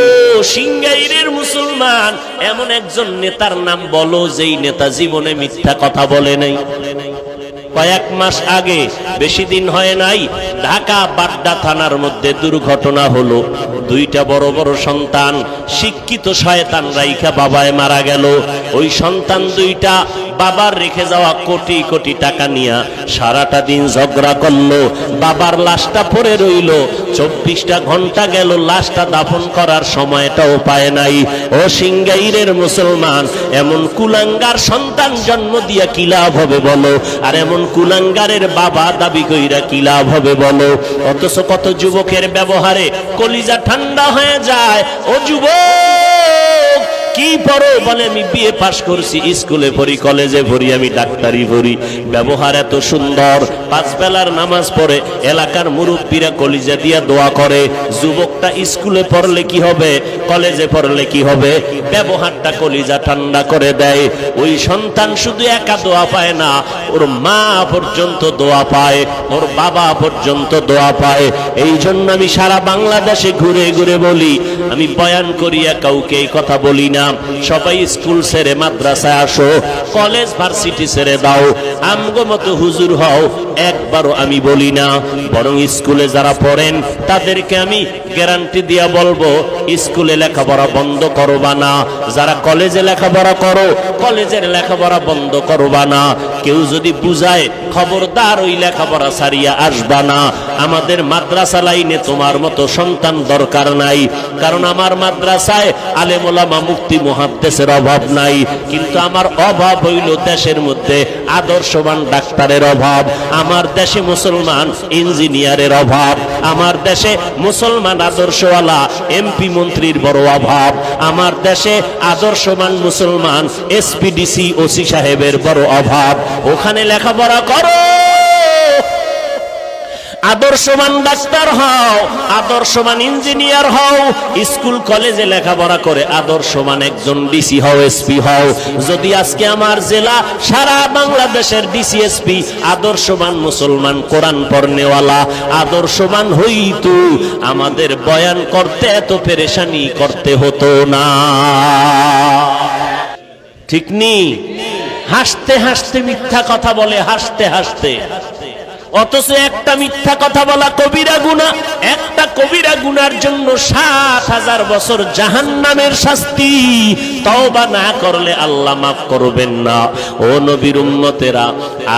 Speaker 1: সিংগাইরের মুসলমান, এমন একজন নেতার নাম বলো যেই নেতা জীবনে মিথ্যা কথা বলে নাই। কয়েক মাস আগে, বেশি দিন হয় নাই, ঢাকা বাড্ডা থানার মধ্যে দুর্ঘটনা হলো। দুইটা বড় বড় সন্তান, শিক্ষিত শয়তান রাইখা বাবায় মারা গেল। ওই সন্তান দুইটা বাবার রেখে যাওয়া কোটি কোটি টাকা নিয়া সারাটা দিন ঝগড়া করলো, বাবার লাশটা পড়ে রইল। 24টা ঘন্টা গেল, লাশটা দাফন করার সময়টাও পায় নাই। ও সিংগাইরের মুসলমান, এমন কুলাঙ্গার সন্তান জন্ম দিয়া কি লাভ হবে বলো? আর এমন কুলাঙ্গারের বাবা দাবি কইরা কি লাভ হবে বলো? অথচ কত যুবকের ব্যবহারে কলিজা ঠান্ডা হয়ে যায়। ও যুবক, কি পড়ো? বলে আমি বিএ পাশ করছি, স্কুলে পড়ি, কলেজে পড়ি, আমি ডাক্তারি পড়ি। ব্যবহার এত সুন্দর, 5 বেলার নামাজ পড়ে, এলাকার মুরব্বীরা কলিজা দিয়া দোয়া করে। যুবকটা স্কুলে পড়লে কি হবে, কলেজে পড়লে কি হবে? ব্যবহারটা কলিজা ঠান্ডা করে দেয়। ওই সন্তান শুধু একা দোয়া পায় না, ওর মা পর্যন্ত দোয়া পায়, ওর বাবা পর্যন্ত দোয়া পায়। এই জন্য আমি সারা বাংলাদেশে ঘুরে ঘুরে বলি, আমি বয়ান করিয়া কাউকে এই কথা বলি না, সবাই স্কুল ছেড়ে মাদ্রাসায় আসো, কলেজ ভার্সিটি ছেড়ে দাও, আমগো মতো হুজুর হও, একবারও আমি বলি না। বরং স্কুলে যারা পড়েন তাদেরকে আমি গ্যারান্টি দিয়া বলবো, স্কুলে লেখাপড়া বন্ধ করবা না। যারা কলেজে লেখাপড়া করো, কলেজের লেখাপড়া বন্ধ করবা না। কেউ যদি বুঝায়, খবরদার ওই লেখাপড়া ছাড়িয়া আসবা না। আমাদের মাদ্রাসা লাইনে তোমার মতো সন্তান দরকার নাই, কারণ আমার মাদ্রাসায় আলেম ওলামা মুফতি মুহাদ্দিসের অভাব নাই, কিন্তু আমার অভাব হইল দেশের মধ্যে আদর্শবান ডাক্তারের অভাব। আমার দেশে মুসলমান ইঞ্জিনিয়ারের অভাব, আমার দেশে মুসলমান আদর্শওয়ালা এমপি মন্ত্রীর বড় অভাব, আমার দেশে আদর্শবান মুসলমান এসপিডিসি ওসি সাহেবের বড় অভাব। ওখানে লেখাপড়া করো, আদর্শবান ডাক্তার হও, আদর্শবান ইঞ্জিনিয়ার হও, স্কুল কলেজে লেখাপড়া করে আদর্শবান একজন ডিসি হও, এসপি হও। যদি আজকে আমার জেলা সারা বাংলাদেশের ডিসি এসপি আদর্শবান মুসলমান কোরআন পড়নেওয়ালা আদর্শবান হইতো, আমাদের বয়ান করতে এত পেরেশানি করতে হতো না। ঠিক নি? হাসতে হাসতে মিথ্যা কথা বলে, হাসতে হাসতে, অথচ একটা মিথ্যা কথা বলা কবিরা গুনাহ। একটা কবিরা গুনার জন্য ৭,০০০ বছর জাহান্নামের শাস্তি। তওবা না করলে আল্লাহ মাফ করবেন না। ও নবীর উম্মতেরা,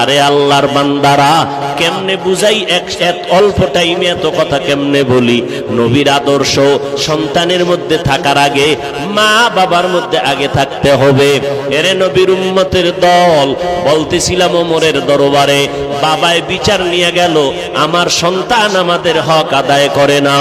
Speaker 1: আরে আল্লাহর বান্দারা, কেমনে বুঝাই? এক অল্প টাইমে এত কথা কেমনে বলি? নবীর আদর্শ সন্তানের মধ্যে থাকার আগে মা বাবার মধ্যে আগে থাকতে হবে। এরে নবীর উম্মতের দল, বলতেছিলাম ওমরের দরবারে, বাবায় বিচার নিয়ে গেল, আমার সন্তান আমাদের হক আদায় করে না।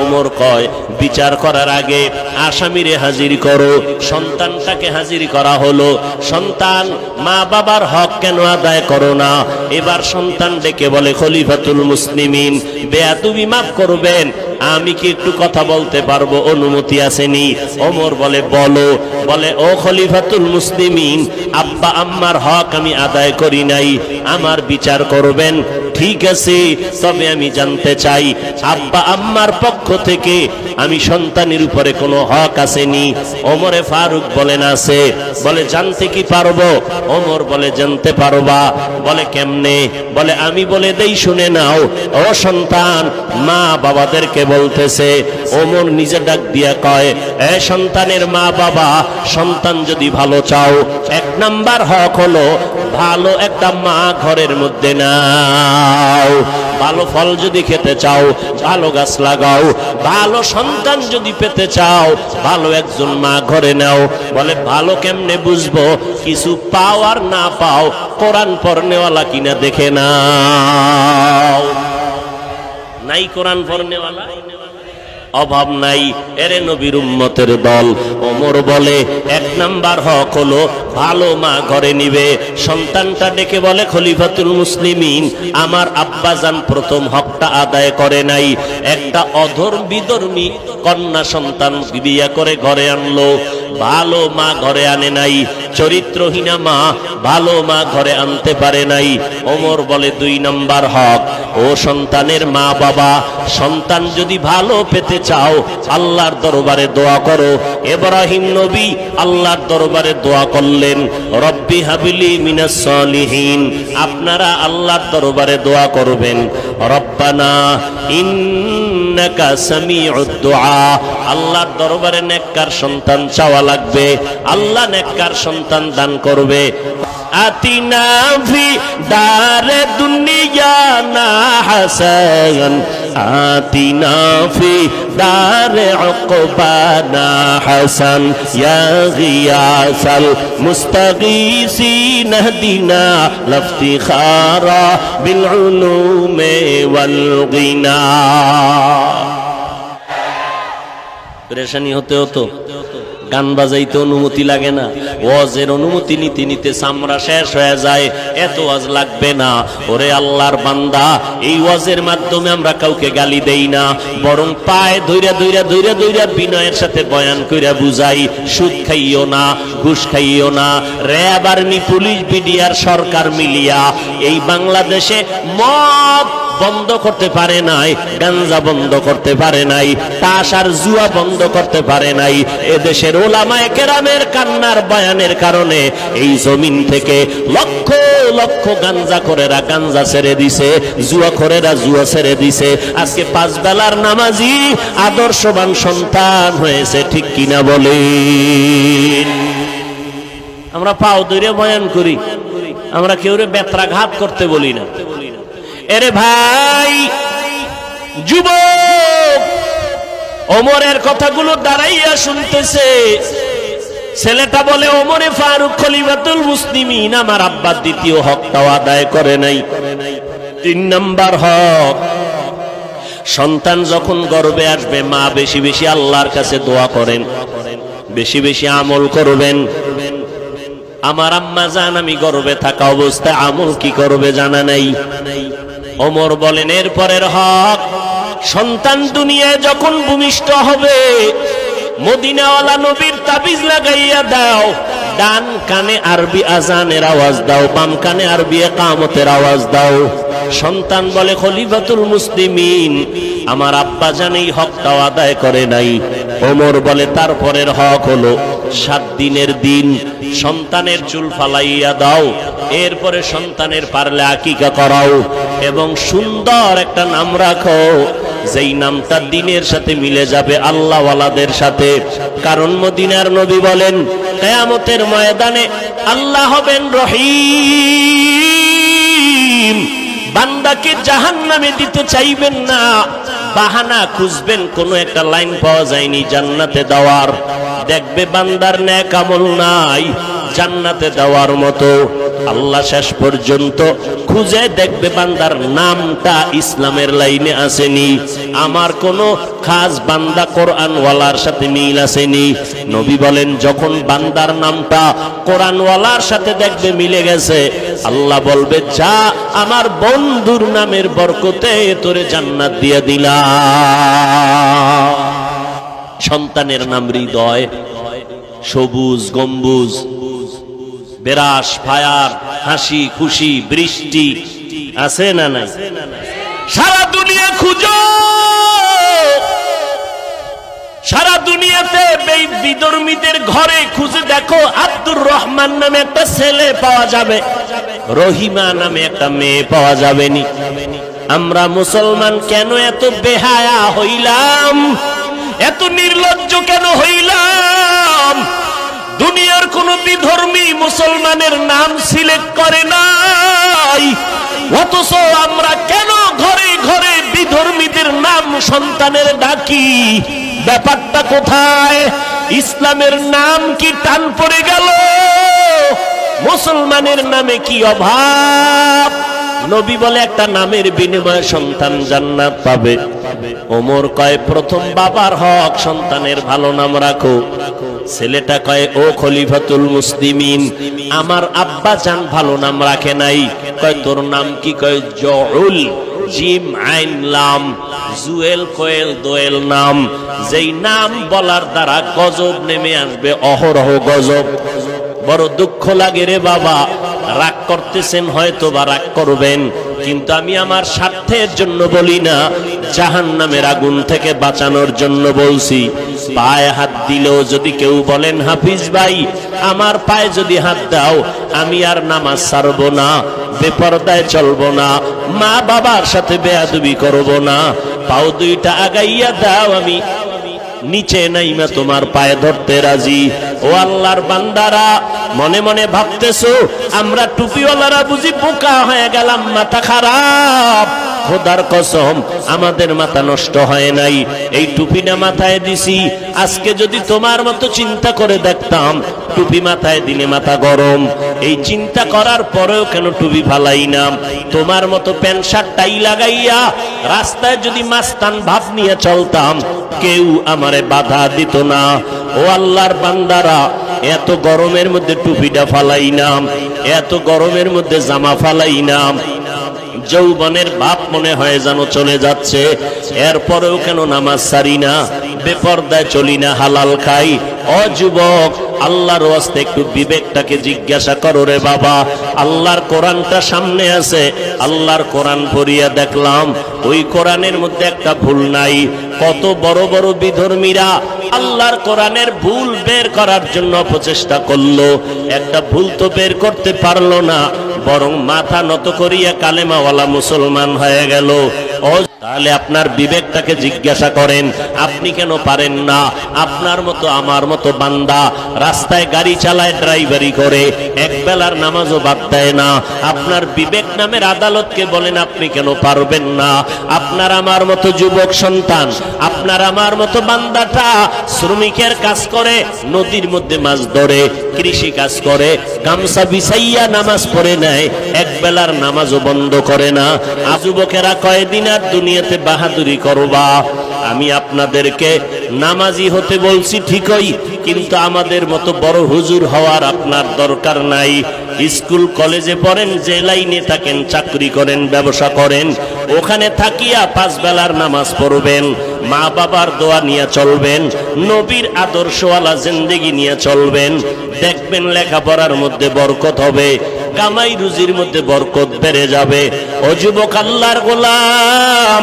Speaker 1: ওমর কয়, বিচার করার আগে আসামিরে হাজির করো। সন্তানটাকে হাজির করা হলো। সন্তান, মা বাবার হক কেন আদায় করো না? এবার সন্তান ডেকে বলে, খলিফাতুল মুসলিমিন, বেয়াদবি মাফ করবেন, আমি কি একটু কথা বলতে পারবো? অনুমতি আসেনি? ওমর বলে, বলো। বলে, ও খলিফাতুল মুসলিমিন, আব্বা আম্মার হক আমি আদায় করি নাই, আমার বিচার করবেন। ঠিক আছে, তবে আমি জানতে চাই, আব্বা আম্মার পক্ষ থেকে আমি সন্তানের উপরে কোনো হক আসেনি? ওমরে ফারুক বলেন, আছে। বলে, জানতে কি পারবো? ওমর বলে, জানতে পারবা। বলে, কেমনে? বলে, আমি বলে দেই, শুনে নাও। ও সন্তান, মা বাবাদেরকে বলতেছে। ওমর নিজে ডাক দিয়া কয়, এ সন্তানের মা বাবা, সন্তান যদি ভালো চাও, ১ নাম্বার হক হলো ভালো একটা মা ঘরের মধ্যে নাও। ভালো ফল যদি খেতে চাও, ভালো গাছ লাগাও। ভালো সন্তান যদি পেতে চাও, ভালো একজন মা ঘরে নাও। বলে, ভালো কেমনে বুঝবো? কিছু পাও আর না পাও, কোরআন পড়নেওয়ালা কিনা দেখে নাও। নাই কোরআন পড়নেওয়ালা? অভাব নাই। এরে নবীর উম্মতের দল, ওমর বলে, ১ নাম্বার হক হলো ভালো মা ঘরে নিবে। সন্তানটা ডেকে বলে, খলিফাতুল মুসলিমিন, আমার আব্বাজান প্রথম হকটা আদায় করে নাই। একটা অধর্মী কন্যা সন্তান বিয়ে করে ঘরে আনলো, ভালো মা ঘরে আনে নাই। চরিত্রহীনা মা ভালো মা ঘরে আনতে পারে নাই। ওমর বলে, ২ নাম্বার হক, ও সন্তানের মা বাবা, সন্তান যদি ভালো পেতে চাও, আল্লাহর দরবারে দোয়া করো। ইব্রাহিম নবী আল্লাহর দরবারে দোয়া করলেন, রব্বি হাবিলি মিনাস সালিহিন। আপনারা আল্লাহর দরবারে দোয়া করবেন, রব্বানা ইন্নাকা সামিউদ দুআ। আল্লাহর দরবারে নেককার সন্তান চাওয়া লাগবে, আল্লাহ নেককার সন্তান দান করবে। আতিনা ফি দারে দুনিয়া না হাসান, আতিনা ফি দারে উকবানা হাসান, ইয়া গিয়াসাল মুস্তাগীসিন হদিনা লাফতিখারা বিল উলুমি ওয়াল গিনা। পেরেশানি হতে হতো, গান বাজাইতে অনুমতি লাগে না, ওয়াজের অনুমতি নিতে নিতে চামড়া শেষ হয়ে যায়, এত ওয়াজ লাগবে না। ওরে আল্লাহর বান্দা, এই ওয়াজের মাধ্যমে আমরা কাউকে গালি দেই না, বরং পায়ে ধইরা ধইরা ধইরা ধইরা বিনয়ের সাথে বয়ান কইরা বুঝাই। সুদ খাইও না, ঘুষ খাইও না। র্যাব, আর্মি, পুলিশ, বিডিআর, সরকার মিলিয়া এই বাংলাদেশে মদ বন্ধ করতে পারে নাই, গাঞ্জা বন্ধ করতে পারে নাই, তাস আর জুয়া বন্ধ করতে পারে নাই। এদেশের ওলামায়ে কেরামের কান্নার বয়ানের কারণে এই জমিন থেকে লক্ষ লক্ষ গাঞ্জাখোরেরা গাঞ্জা ছেড়ে দিছে, জুয়াখোরেরা জুয়া ছেড়ে দিছে। আজকে 5 বেলার নামাজি আদর্শবান সন্তান হয়েছে, ঠিক কিনা বলেন? আমরা পাও ধরে বয়ান করি, আমরা কেউরে বেত্রাঘাত করতে বলি না। এরে ভাই যুবক, ওমরের কথাগুলো দাঁড়াইয়া শুনতেছে। ছেলেটা বলে, ওমরে ফারুক খলিফাতুল মুসলিমিন, আমার আব্বার দ্বিতীয় হকটাও আদায় করে নাই। 3 নাম্বার হক, সন্তান যখন গর্ভে আসবে মা বেশি বেশি আল্লাহর কাছে দোয়া করেন, বেশি বেশি আমল করবেন। আমার আম্মা জান আমি গর্ভে থাকা অবস্থায় আমল কি করবে জানা নাই। ওমর বলেন, এরপরের হক, সন্তান দুনিয়ায় যখন ভূমিষ্ঠ হবে মদিনাওয়ালা নবীর তাবিজ লাগাইয়া দাও। ডান কানে আরবি আজানের আওয়াজ দাও, বাম কানে আরবি ইকামতের আওয়াজ দাও। সন্তান বলে, খলিফাতুল মুসলিমিন, আমার আব্বা জান এই হকটাও আদায় করে নাই। ওমর বলে, তারপরের হক হলো 7 দিনের দিন সন্তানের চুল ফালাইয়া দাও, এরপরে সন্তানের পারলে আকিকা করাও এবং সুন্দর একটা নাম রাখো, যেই নামটা দিনের সাথে মিলে যাবে আল্লাহওয়ালাদের সাথে। কারণ মদিনার নবী বলেন, কিয়ামতের ময়দানে আল্লাহ হবেন রহিম, বান্দাকে জাহান্নামে দিতে চাইবেন না। বাহানা খুঁজবেন, কোন একটা লাইন পাওয়া যায়নি জান্নাতে দেওয়ার। দেখবে বান্দার নেক আমল নাই জান্নাতে দেওয়ার মতো। আল্লাহ শেষ পর্যন্ত খুঁজে দেখবে বান্দার নামটা ইসলামের লাইনে আসেনি, আমার কোন খাস বান্দা কোরআনওয়ালার সাথে মিল আসেনি। নবী বলেন, যখন বান্দার নামটা কোরআনওয়ালার সাথে দেখবে মিলে গেছে, আল্লাহ বলবে, যা আমার বন্ধুর নামের বরকতে তোরে জান্নাত দিয়ে দিলাম। সন্তানের নাম হৃদয়, সবুজ গম্বুজ, বেরাস ফায়ার, হাসি খুশি, বৃষ্টি আছে না নাই? সারা দুনিয়া খুঁজো, সারা দুনিয়াতে বিধর্মীদের ঘরে খুঁজে দেখো, আব্দুর রহমান নামে একটা ছেলে পাওয়া যাবে, রহিমা নামে একটা মেয়ে পাওয়া যাবে নি। আমরা মুসলমান কেন এত বেহায়া হইলাম, এত নির্লজ্জ কেন হইলাম? দুনিয়ার কোন বিধর্মী মুসলমানের নাম সিলেক্ট করে নাই, অথচ আমরা কেন ঘরে ঘরে বিধর্মীদের নাম সন্তানের ডাকি? ব্যাপারটা কোথায়? ইসলামের নাম কি টান পড়ে গেল? মুসলমানের নামে কি অভাব? নবী বলে, একটা নামের বিনিময়ে সন্তান জান্নাত পাবে। ওমর কয়, প্রথম বাবার হক, সন্তানের ভালো নাম রাখো। ছেলেটা কয়, ও খলিফাতুল মুসলিমিন, আমার আব্বা জান ভালো নাম রাখে নাই। কয়, তোর নাম কি? কয়, জউল, জিম আইন লাম, জুয়েল কোয়েল দোয়েল নাম, যেই নাম বলার দ্বারা গজব নেমে আসবে, অহরহ গজব। বড় দুঃখ লাগে রে বাবা, রাগ করতেছেন হয়তো বা রাগ করবেন, কিন্তু আমি আমার স্বার্থের জন্য বলি না, জাহান্নামের আগুন থেকে বাঁচানোর জন্য বলছি। পায়ে হাত দিলেও যদি কেউ বলেন, হাফিজ ভাই আমার পায়ে যদি হাত দাও, আমি আর নামাজ ছাড়বো না, বেপরদায় চলবো না, মা বাবার সাথে বেয়াদবি করবো না, পাও দুইটা আগাইয়া দাও, আমি নিচে নাইমা তোমার পায়ে ধরতে রাজি। ও আল্লাহর বান্দারা, মনে মনে ভাবতেছো আমরা টুপিওয়ালারা বুঝি বোকা হয়ে গেলাম, মাথা খারাপ। খোদার কসম, আমাদের মাথা নষ্ট হয় নাই, এই টুপিটা মাথায় দিছি। আজকে যদি তোমার মতো চিন্তা করে দেখতাম, টুপি মাথায় দিলে মাথা গরম, এই চিন্তা করার পরেও কেন টুপি ফালাই না? তোমার মতো প্যান্ট শার্ট টাই লাগাইয়া রাস্তায় যদি মাস্তান ভাব নিয়ে চলতাম, কেউ আমারে বাধা দিত না। ও আল্লাহর বান্দারা, এত গরমের মধ্যে টুপিটা ফালাই না, এত গরমের মধ্যে জামা ফালাই না, যৌবনের বাপ মনে হয় যেন চলে যাচ্ছে, এরপরেও কেন নামাজ ছাড়ি না, বেপরদায় চলি না, হালাল খাই? ও যুবক, আল্লাহর ওয়াস্তে একটু বিবেকটাকে জিজ্ঞাসা করো রে বাবা। আল্লাহর কোরআনটা সামনে আছে, আল্লাহর কোরআন পড়িয়া দেখলাম ওই কোরআনের মধ্যে একটা ভুল নাই। কত বড় বড় বিধর্মীরা আল্লাহর কোরআনের ভুল বের করার জন্য প্রচেষ্টা করলো, একটা ভুল তো বের করতে পারলো না, বরং মাথা নত করিয়া কালেমাওয়ালা মুসলমান হয়ে গেল। তাহলে আপনার বিবেকটাকে জিজ্ঞাসা করেন, আপনি কেন পারেন না? আপনার মতো আমার মতো বান্দা রাস্তায় গাড়ি চালায়, ড্রাইভারি করে, এক বেলার নামাজও বাদ দেয় না। আপনার বিবেক নামের আদালতকে বলেন আপনি কেন পারবেন না? আপনার আমার মতো যুবক সন্তান, আপনার আমার মতো বান্দাটা শ্রমিকের কাজ করে, নদীর মধ্যে মাছ ধরে, কৃষি কাজ করে, গামছা বিছাইয়া নামাজ পড়ে নেয়, এক বেলার নামাজও বন্ধ করে না। যুবকেরা কয়দিন আর দুনিয়াতে বাহাদুরি করবা? আমি আপনাদেরকে নামাজি হতে বলছি ঠিকই, কিন্তু আমাদের মতো বড় হুজুর হওয়ার আপনার দরকার নাই। স্কুল কলেজে পড়েন, যে লাইনে থাকেন, চাকরি করেন, ব্যবসা করেন, ওখানে থাকিয়া 5 বেলার নামাজ পড়বেন, মা বাবার দোয়া নিয়ে চলবেন, নবীর আদর্শওয়ালা জিন্দেগি নিয়ে চলবেন, দেখবেন লেখাপড়ার মধ্যে বরকত হবে, কামাই রুজির মধ্যে বরকত বেড়ে যাবে। ও যুবক আল্লাহর গোলাম,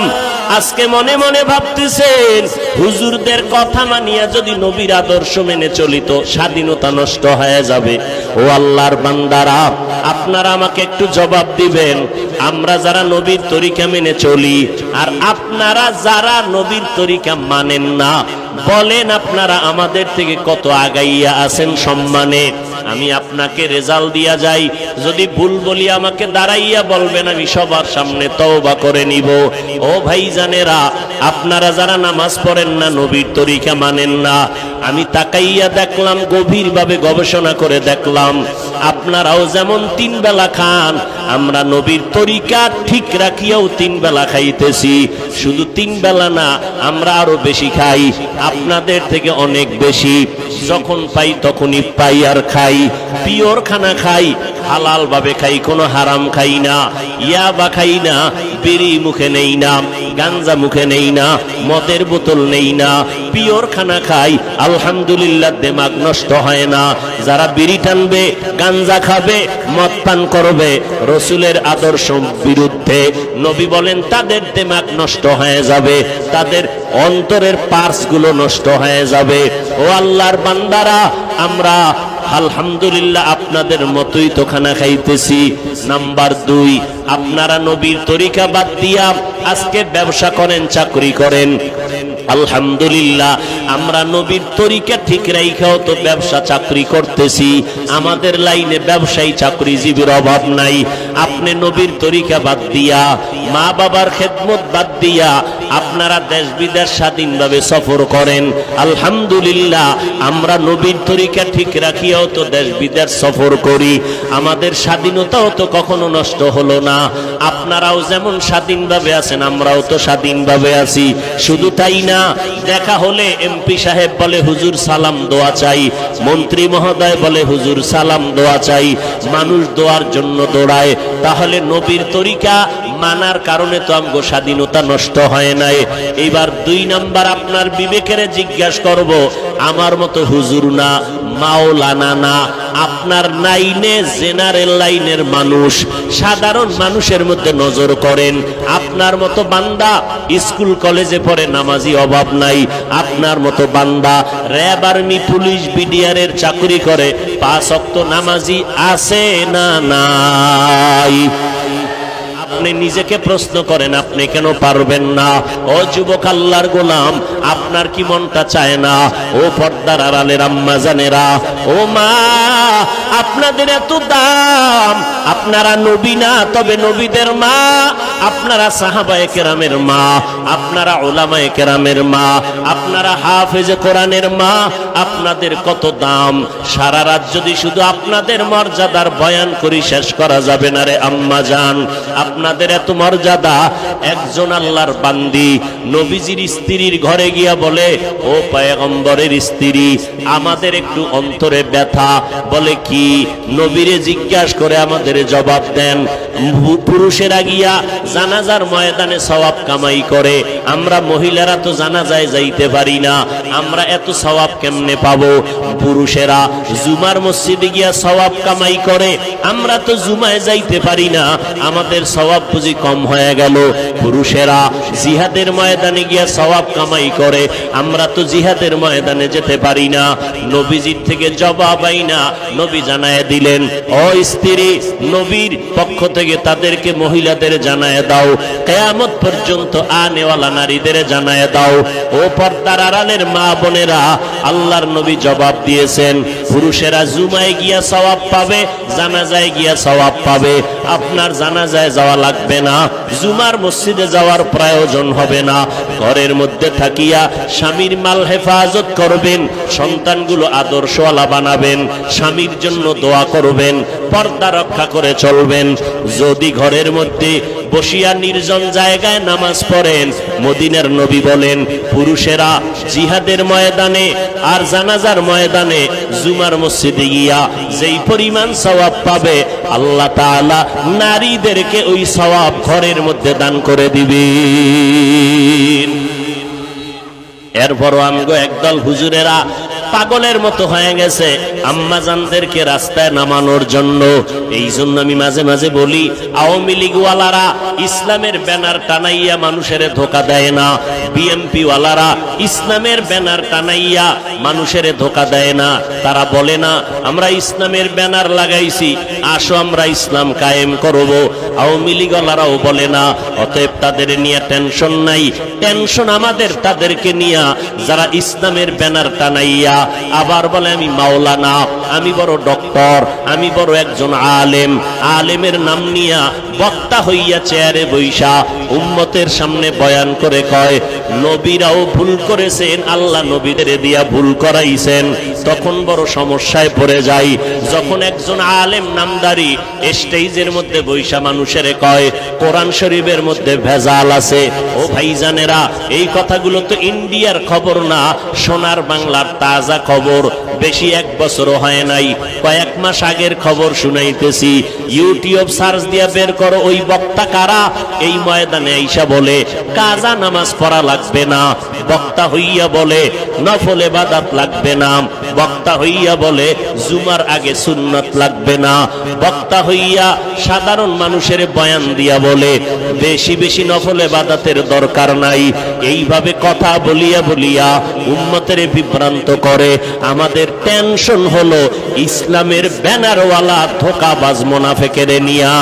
Speaker 1: আজকে মনে মনে ভাবতেছেন হুজুরদের কথা মানিয়া যদি নবীর আদর্শ মেনে চলিত, স্বাধীনতা নষ্ট হয়ে যাবে। ও আল্লাহর বান্দারা, আপনারা আমাকে একটু জবাব দিবেন, আমরা যারা নবীর তরিকা মেনে চলি আর আপনারা যারা নবীর তরিকা মানেন না, বলেন আপনারা আমাদের থেকে কত আগাইয়া আছেন সম্মানে? আমি আপনাকে রেজাল্ট দিয়া যাই, যদি ভুল বলি আমাকে দাঁড়াইয়া বলবেন, আমি সবার সামনে তওবা করে নিব। ও ভাইজানেরা, আপনারা যারা নামাজ পড়েন না, নবীর তরিকা মানেন না, আমি তাকাইয়া দেখলাম, গভীরভাবে গবেষণা করে দেখলাম, আপনারাও যেমন 3 বেলা খান, আমরা নবীর তরিকা ঠিক রাখিয়াও 3 বেলা খাইতেছি। শুধু 3 বেলা না, আমরা আরো বেশি খাই, আপনাদের থেকে অনেক বেশি। যখন পাই তখনই পাই আর খাই, পিওর খানা খাই, হালাল ভাবে খাই, কোনো হারাম খাই না, ইয়াবা খাই না, বিড়ি মুখে নেই না, গাঞ্জা মুখে নেই না, মদের বোতল নেই না, পিওর খানা খাই, আলহামদুলিল্লাহ, দিমাগ নষ্ট হয় না। যারা বিড়ি টানবে, গাঞ্জা খাবে, মদ পান করবে, রসুলের আদর্শ বিরুদ্ধে, নবী বলেন তাদের দিমাগ নষ্ট হয়ে যাবে, তাদের অন্তরের পার্স গুলো নষ্ট হয়ে যাবে। ও আল্লাহর বান্দারা, আমরা আলহামদুলিল্লাহ আপনাদের মতোই তো খানা খাইতেছি। নাম্বার 2, আপনারা নবীর তরিকা বাদ দিয়া আজকে ব্যবসা করেন, চাকরি করেন। আলহামদুলিল্লাহ, আমরা নবীর তরিকা ঠিক রাইখাও তো ব্যবসা চাকরি করতেছি। আমাদের লাইনে ব্যবসায়ী চাকরিজীবীর অভাব নাই। আপনি নবীর তরিকা বাদ দিয়া, মা বাবার খেদমত বাদ দিয়া আপনারা দেশ বিদেশ স্বাধীনভাবে সফর করেন। আলহামদুলিল্লাহ, আমরা নবীর তরিকা ঠিক রাখিয়াও তো দেশ বিদেশ সফর করি। আমাদের স্বাধীনতাও তো কখনো নষ্ট হলো না। আপনারাও যেমন স্বাধীনভাবে আছেন, আমরাও তো স্বাধীনভাবে আছি। শুধু তাই না, দেখা হলে এমপি সাহেব বলে হুজুর সালাম দোয়া চাই, মন্ত্রী মহোদয় বলে হুজুর সালাম দোয়া চাই, মানুষ দোয়ার জন্য দৌড়ায়। তাহলে নবীর তরিকা মানার কারণে তো আমগো স্বাধীনতা নষ্ট হয় নাই। এবার 2 নাম্বার, আপনার বিবেকের জিজ্ঞাসা করব, আমার মতো হুজুর না, মাওলানা না, আপনার লাইনে জেনারেল লাইনের মানুষ, সাধারণ মানুষের মধ্যে নজর করেন। আপনার মতো বান্দা স্কুল কলেজে পড়ে, নামাজি অভাব নাই। আপনার মতো বান্দা র্যাব, আর্মি, পুলিশ, বিডিআর এর চাকরি করে, 5 ওয়াক্ত নামাজি আছে না নাই? আপনি নিজেকে প্রশ্ন করেন, আপনি কেন পারবেন না? ও যুবক আল্লাহর গোলাম, আপনার কি মনটা চায় না? ও পর্দার আড়ালের আম্মা জানেরা, ও মা, আপনাদের এত দাম, আপনারা নবী না, তবে নবীদের মা, আপনারা সাহাবায়ে কেরামের মা, আপনারা উলামায়ে কেরামের মা, আপনারা হাফেজে কোরআনের মা, আপনাদের কত দাম। সারা রাত যদি শুধু আপনাদের মর্যাদার বয়ান করি শেষ করা যাবে না রে আম্মা জান। আপনাদের এত মর্যাদা, একজন আল্লাহর বান্দি নবীজির স্ত্রীর ঘরে গিয়া বলে, ও পয়গম্বরের স্ত্রী, আমাদের একটু অন্তরে ব্যথা। বলে কি? নবীরে জিজ্ঞাসা করে আমাদের জবাব দেন। পুরুষেরা গিয়া জানাজার ময়দানে সওয়াব কামাই করে, আমরা মহিলারা তো জানাজায় যাইতে পারি না, আমরা এত সওয়াব কেমনে পাবো? পুরুষেরা জুমার মসজিদে গিয়া সওয়াব কামাই করে, আমরা তো জুমায় যাইতে পারি না, আমাদের সওয়াব বুঝি কম হয়ে গেল? পুরুষেরা জিহাদের ময়দানে গিয়া সওয়াব কামাই করে, আমরা তো জিহাদের ময়দানে যেতে পারি না। নবীজির থেকে জবাব আইনা নবী জানায় দিলেন, ও স্ত্রী, নবীর পক্ষ থেকে তাদেরকে মহিলাদের জানায় দাও, কিয়ামত পর্যন্ত আনেওয়ালা নারীদের জানায় দাও। ও পর্দার আড়ালের মা বোনেরা, আল্লাহর নবী জবাব দিয়েছেন, পুরুষেরা জুমায় গিয়া সওয়াব পাবে, জানাজায় গিয়া সওয়াব পাবে। আপনার জানাজায় যাওয়া লাগবে না, জুমার মসজিদে যাওয়ার প্রয়োজন হবে না। ঘরের মধ্যে থাকিয়া স্বামীর মাল হেফাজত করবেন, সন্তানগুলো আদর্শওয়ালা বানাবেন, স্বামীর জন্য দোয়া করবেন, পর্দা রক্ষা করে চলবেন। যদি ঘরের মধ্যে বসিয়া নির্জন জায়গায় নামাজ পড়েন, মদিনার নবী বলেন, পুরুষেরা জিহাদের ময়দানে আর জানাজার ময়দানে জুমার মসজিদে গিয়া যেই পরিমাণ সওয়াব পাবে, আল্লাহ তাআলা নারীদেরকে ওই সওয়াব ঘরের মধ্যে দান করে দিবেন। এরপরও আমগো একদল হুজুরেরা পাগলের মতো হয়ে গেছে আম্মাজানদেরকে রাস্তায় নামানোর জন্য। এই জন্য আমি মাঝে মাঝে বলি, আওয়ামী লীগওয়ালারা ইসলামের ব্যানার টানাইয়া মানুষের ধোকা দেয় না, বিএনপি ওয়ালারা ইসলামের ব্যানার টানাইয়া মানুষের ধোকা দেয় না। তারা বলে না আমরা ইসলামের ব্যানার লাগাইছি, আসো আমরা ইসলাম কায়েম করব। আওয়ামী লীগওয়ালারাও বলে না, অতএব তাদের নিয়ে টেনশন নাই, টেনশন আমাদের তাদেরকে নিয়ে যারা ইসলামের ব্যানার টানাইয়া আবার বলে আমি মাওলানা, আমি বড় ডক্টর, আমি বড় একজন আলেম, আলেমের নাম নিয়া বক্তা হইয়া চেয়ারে বৈশা উম্মতের সামনে বয়ান করে কয় নবীরাও ভুল করেছেন, আল্লাহ নবীদের দিয়া ভুল করাইছেন। তখন বড় সমস্যায় পড়ে যাই যখন একজন আলেম নামদারি স্টেজের মধ্যে বৈশা মানুষের কয় কোরআন শরীফের মধ্যে ভেজাল আছে। ও ভাইজানেরা, এই কথাগুলো তো ইন্ডিয়ার খবর না, সোনার বাংলার তাজা খবর। বেশি এক বছরও হয় নাই, কয়েক মাস আগের খবর শুনাইতেছি। ইউটিউব সার্চ দিয়া বের করো ওই বক্তা কারা। এই ময়দানে আইসা বলে কাজা নামাজ পড়া লাগবে না, বক্তা হইয়া বলে নফল ইবাদত লাগবে না, বক্তা হইয়া বলে জুমার আগে সুন্নাত লাগবে না, বক্তা হইয়া সাধারণ মানুষের বয়ান দিয়া বলে বেশি বেশি নফল ইবাদতের দরকার নাই। এইভাবে কথা বলিয়া বলিয়া উম্মতের বিভ্রান্ত করে। আমাদের টেনশন হলো ইসলামের ব্যানারওয়ালা ধোঁকাবাজ মুনাফিকের নিয়া।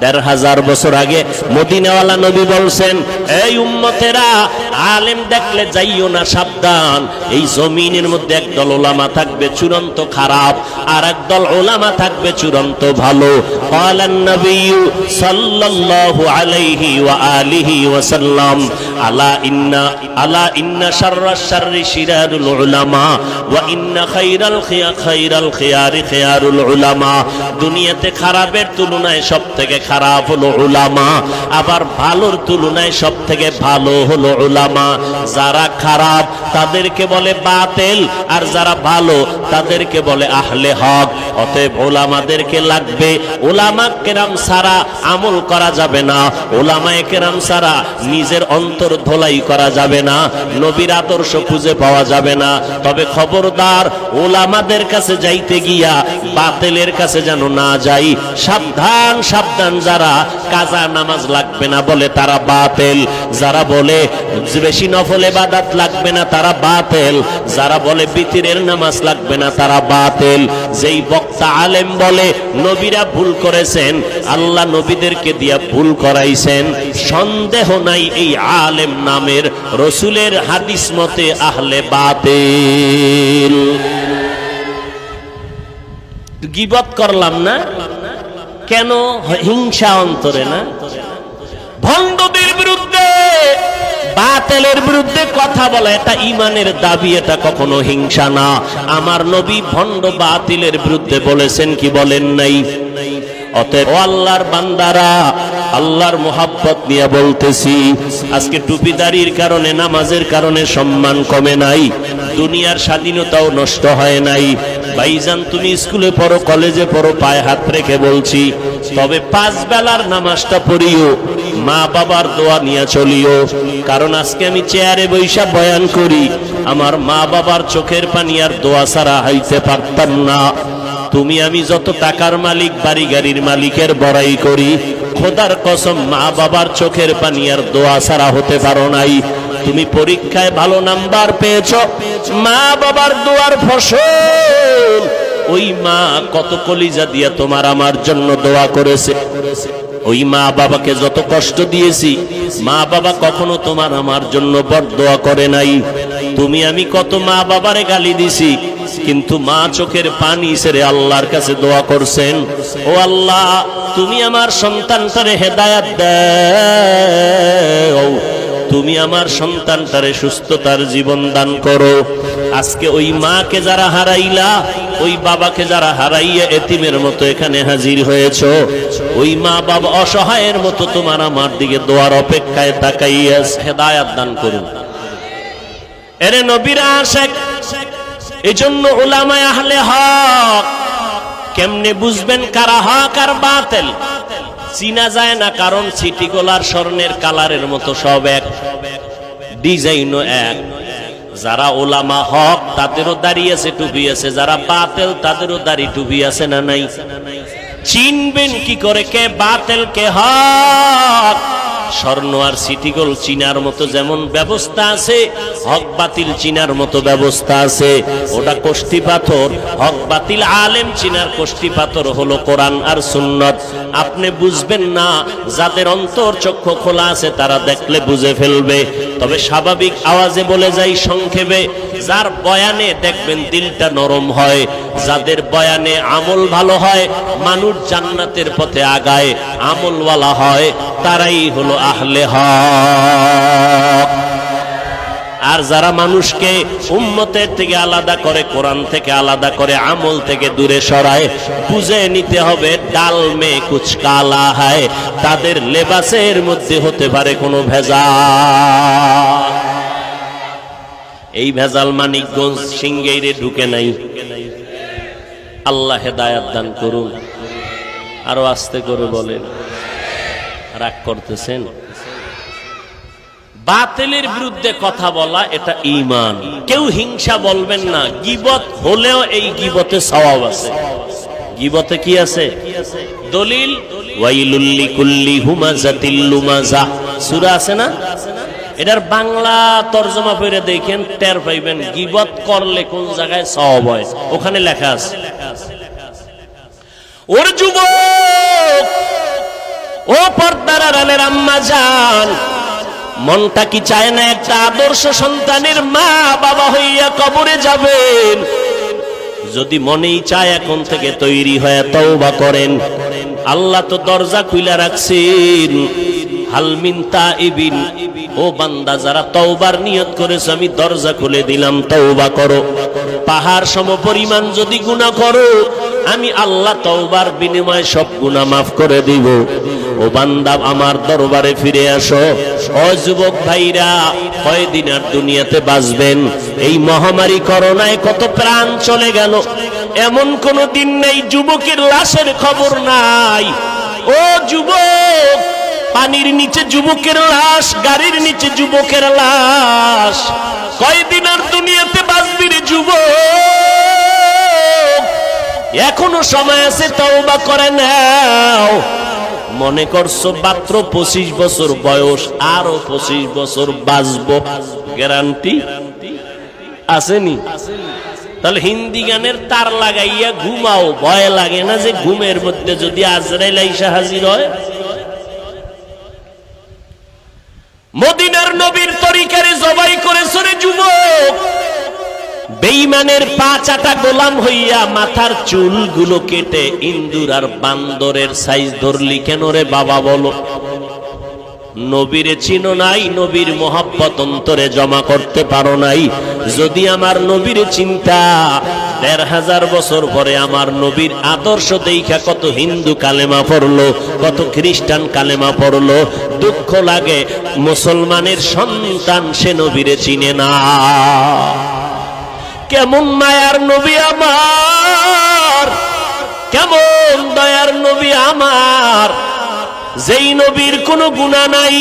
Speaker 1: ১৫০০ বছর আগে মদিনাওয়ালা নবী বলছেন, এই উম্মতেরা আলেম দেখলে যাইও না, সাবধান। এই জমিনের মধ্যে একদল ওলামা থাকবে চূড়ান্ত খারাপ, আর একদল ওলামা থাকবে চূড়ান্ত ভালো। ক্বালান নবী সাল্লাল্লাহু আলাইহি ওয়া আলিহি ওয়াসাল্লাম, আলা ইন্না শাররাশ শাররি শিরারুল উলামা ওয়া ইন্না খায়রাল খিয়ারি খিয়ারুল উলামা। দুনিয়াতে খারাপের তুলনায় সবথেকে খারাপ হলো উলামা, আবার ভালোর তুলনায় সবথেকে ভালো হলো উলামা। যারা খারাপ তাদেরকে বলে বাতিল, আর যারা ভালো তাদেরকে বলে আহলে হক। অতএব উলামাদেরকে লাগবে। উলামা কেরাম ছাড়া আমল করা যাবে না, উলামায়ে কেরাম ছাড়া নিজের অন্তর ধোলাই করা যাবে না, নবীর আদর্শ খুঁজে পাওয়া যাবে না। তবে খবরদার, উলামাদের কাছে যাইতে গিয়া বাতিলের কাছে যেন না যাই। সাবধান সাবধান, যারা কাজা নামাজ লাগবে না বলে তারা বাতিল, যারা বলে বেশি নফল ইবাদত লাগবে না তারা বাতিল, যারা বলে বিতিরের নামাজ লাগবে না তারা বাতিল। যেই বক্তা আলেম বলে নবীরা ভুল করেছেন, আল্লাহ নবীদেরকে দিয়া ভুল করাইছেন, সন্দেহ নাই এই আলেম নামের রসুলের হাদিস মতে আহলে বাতিল। গীবত করলাম না কেন? হিংসা অন্তরে না? ভণ্ডদের বিরুদ্ধে বাতিলের বিরুদ্ধে কথা বলা এটা ঈমানের দাবি, এটা কখনো হিংসা না। আমার নবী ভণ্ড বাতিলের বিরুদ্ধে বলেছেন কি বলেন নাই? অতএব ও আল্লাহর বান্দারা, আল্লাহর মোহাব্বত নিয়ে বলতেছি, আজকে টুপিদারির কারণে, নামাজের কারণে সম্মান কমে নাই, দুনিয়ার স্বাধীনতাও নষ্ট হয় নাই। ভাইজান, তুমি স্কুলে পড়ো, কলেজে পড়ো, পায়ে হাত রেখে বলছি, তবে 5 বেলার নামাজটা পড়িও, মা বাবার দোয়া নিয়ে চলিও। কারণ আজকে আমি চেয়ারে বৈশা বয়ান করি, আমার মা বাবার চোখের পানি আর দোয়া ছাড়া হইতে পারতাম না। তুমি আমি যত টাকার মালিক, বাড়ি গাড়ির মালিকের বড়াই করি, খোদার কসম মা বাবার চোখের পানি আর দোয়া ছাড়া হতে পারো নাই। তুমি পরীক্ষায় ভালো নাম্বার পেয়েছো, মা বাবার দোয়ার ফসল। ওই মা কত কলিজা দিয়া তোমার আমার জন্য দোয়া করেছে। ওই মা বাবাকে যত কষ্ট দিয়েছি, মা বাবা কখনো তোমার আমার জন্য বরদোয়া করে নাই। তুমি আমি কত মা বাবারে গালি দিছি, কিন্তু মা চোখের পানি ছেড়ে আল্লাহর কাছে দোয়া করছেন, ও আল্লাহ তুমি আমার সন্তানটারে হেদায়েত দাও, তুমি আমার সন্তানটারে সুস্থতার জীবন দান করো। আজকে ওই মাকে যারা হারাইলা, ওই বাবাকে যারা হারাইয়া এতিমের মতো এখানে হাজির হয়েছো, ওই মা বাবা অসহায়ের মতো তোমার আমার দিকে দোয়ার অপেক্ষায় তাকাইয়া হেদায়েত দান করুন। এরে নবীর আশিক, এজন্য উলামায়ে আহলে হক কেমনে বুঝবেন কারা হক আর বাতিল? চিনা যায় না, কারণ সিটি গোলার স্বর্ণের কালারের মতো সব এক, ডিজাইনও এক। যারা উলামা হক তাদেরও দাড়ি আছে, টুপি আছে, যারা বাতিল তাদেরও দাড়ি টুপি আছে না নাই? চিনবেন কি করে কে বাতিল কে হক? স্বর্ণ আর সিটি গোল্ড চিনার মতো যেমন ব্যবস্থা আছে, হক বাতিল চিনার মতো ব্যবস্থা আছে। ওটা কোষ্ঠী পাথর, হক বাতিল আলেম চিনার কোষ্ঠী পাথর হলো কোরআন আর সুন্নত। আপনি বুঝবেন না, যাদের অন্তর চক্ষু খোলা আছে তারা দেখলে বুঝে ফেলবে। তবে স্বাভাবিক আওয়াজে বলে যাই সংক্ষেপে, যার বয়ানে দেখবেন দিলটা নরম হয়, যাদের বয়ানে আমল ভালো হয়, মানুষ জান্নাতের পথে আগায়, আমলওয়ালা হয়, তারাই হলো আহলে হক। আর যারা মানুষকে উম্মতের থেকে আলাদা করে, কোরআন থেকে আলাদা করে, আমল থেকে দূরে সরায়, বুঝে নিতে হবে ডাল মে কুছ কালা হয়, তাদের লেবাসের মধ্যে হতে পারে কোনো ভেজাল। এই ভেজাল মানিকগঞ্জ সিংগাইরে ঢুকে নাই। আল্লাহ হেদায়েত দান করুন। আরো আস্তে করে বলেন, রাগ করতেছেন? বাতিলের বিরুদ্ধে কথা বলা এটা ঈমান। কেউ হিংসা বলবেন না। গীবত হলেও এই গীবতে সওয়াব আছে। গীবতে কি আছে? দলিল ওয়াইলুল লিকুল্লি হুমাযাতিল লুমাযা সূরা আছে না? এটার বাংলা তরজমা পড়ে দেখেন, টের পাইবেন গীবত করলে কোন জায়গায় সওয়াব হয়। ওখানে লেখা আছে। ওর যুবক, ও পর্দার আড়ালের আম্মা জান, মনটা কি চায় না একটা আদর্শ সন্তানের মা বাবা হইয়া কবরে যাবেন? যদি মনেই চায়, এখন থেকে তৈরি হয়ে তওবা করেন। আল্লাহ তো দরজা খুলে রাখছেন। হাল মিন তাইবিন, ও বান্দা যারা তওবার নিয়ত করেছ, আমি দরজা খুলে দিলাম, তওবা করো। পাহাড় সম পরিমাণ যদি গুনাহ করো, আমি আল্লাহ তওবার বিনিময়ে সব গুনাহ মাফ করে দিব। ও বান্দা, আমার দরবারে ফিরে আসো। ও যুবক ভাইরা, কয়দিন আর দুনিয়াতে বাঁচবেন? এই মহামারী করোনায় কত প্রাণ চলে গেল। এমন কোন দিন নেই যুবকের লাশের খবর নাই। ও যুবক, পানির নিচে যুবকের লাশ, গাড়ির নিচে যুবকের লাশ। কয়দিন আর দুনিয়াতে বাঁচবি রে যুবক? এখনো সময় আছে, তওবা করে নাও। মনে করছো মাত্র 25 বছর বয়স, আরো 25 বছর বাঁচবো, গ্যারান্টি আসেনি? তাহলে হিন্দি গানের তার লাগাইয়া ঘুমাও। ভয় লাগে না যে ঘুমের মধ্যে যদি আজরাইল আইসা হাজির হয়? মদিনার নবীর তরিকারে জবাই করেছ রে যুবক। বেঈমানের পা চাটা গোলাম হইয়া মাথার চুলগুলো কেটে ইন্দুর আর বান্দরের সাইজ ধরলি কেন রে বাবা বলো? নবীরে চিনো নাই, নবীর মহব্বত অন্তরে জমা করতে পারো নাই। যদি আমার নবীরে চিন্তা, ১৫০০ বছর পরে আমার নবীর আদর্শ দেখা কত হিন্দু কালেমা পড়লো, কত খ্রিস্টান কালেমা পড়লো। দুঃখ লাগে মুসলমানের সন্তান সে নবীরে চিনে না। কেমন মায়ার নবী আমার, কেমন দয়ার নবী আমার, যেই নবীর কোনো গুনাহ নাই,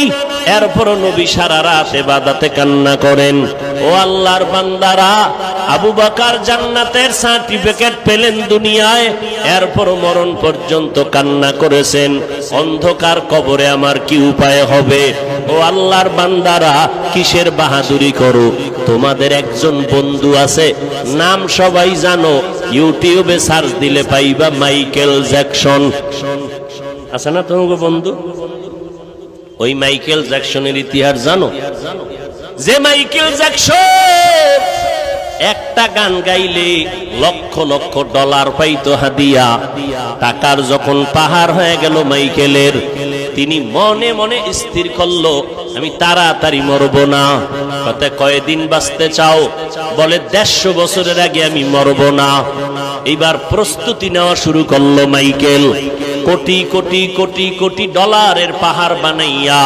Speaker 1: এরপর নবী সারা রাত ইবাদতে কান্না করেন। ও আল্লাহর বান্দারা, আবু বকর জান্নাতের সার্টিফিকেট পেলেন দুনিয়ায়, এরপর মরণ পর্যন্ত কান্না করেছেন। অন্ধকার কবরে আমার কি উপায় হবে? ও আল্লাহর বান্দারা, কিসের বাহাদুরি করো? তোমাদের একজন বন্ধু আছে, নাম সবাই জানো, ইউটিউবে সার্চ দিলে পাইবা, মাইকেল জ্যাকসন। আছে না তোমার বন্ধু? ওই মাইকেল জ্যাকসনের ইতিহাস জানো? যে মাইকেল জ্যাকসন একটা গান গাইলে লক্ষ লক্ষ ডলার পাইতো হাদিয়া। টাকার যখন পাহাড় হয়ে গেল মাইকেলের, তিনি মনে মনে স্থির করলো আমি তাড়াতাড়ি মরব না। কত কয়দিন বাঁচতে চাও? বলে ১৫০ বছরের আগে আমি মরব না। এবার প্রস্তুতি নেওয়া শুরু করলো মাইকেল। কোটি কোটি কোটি কোটি ডলারের পাহাড় বানাইয়া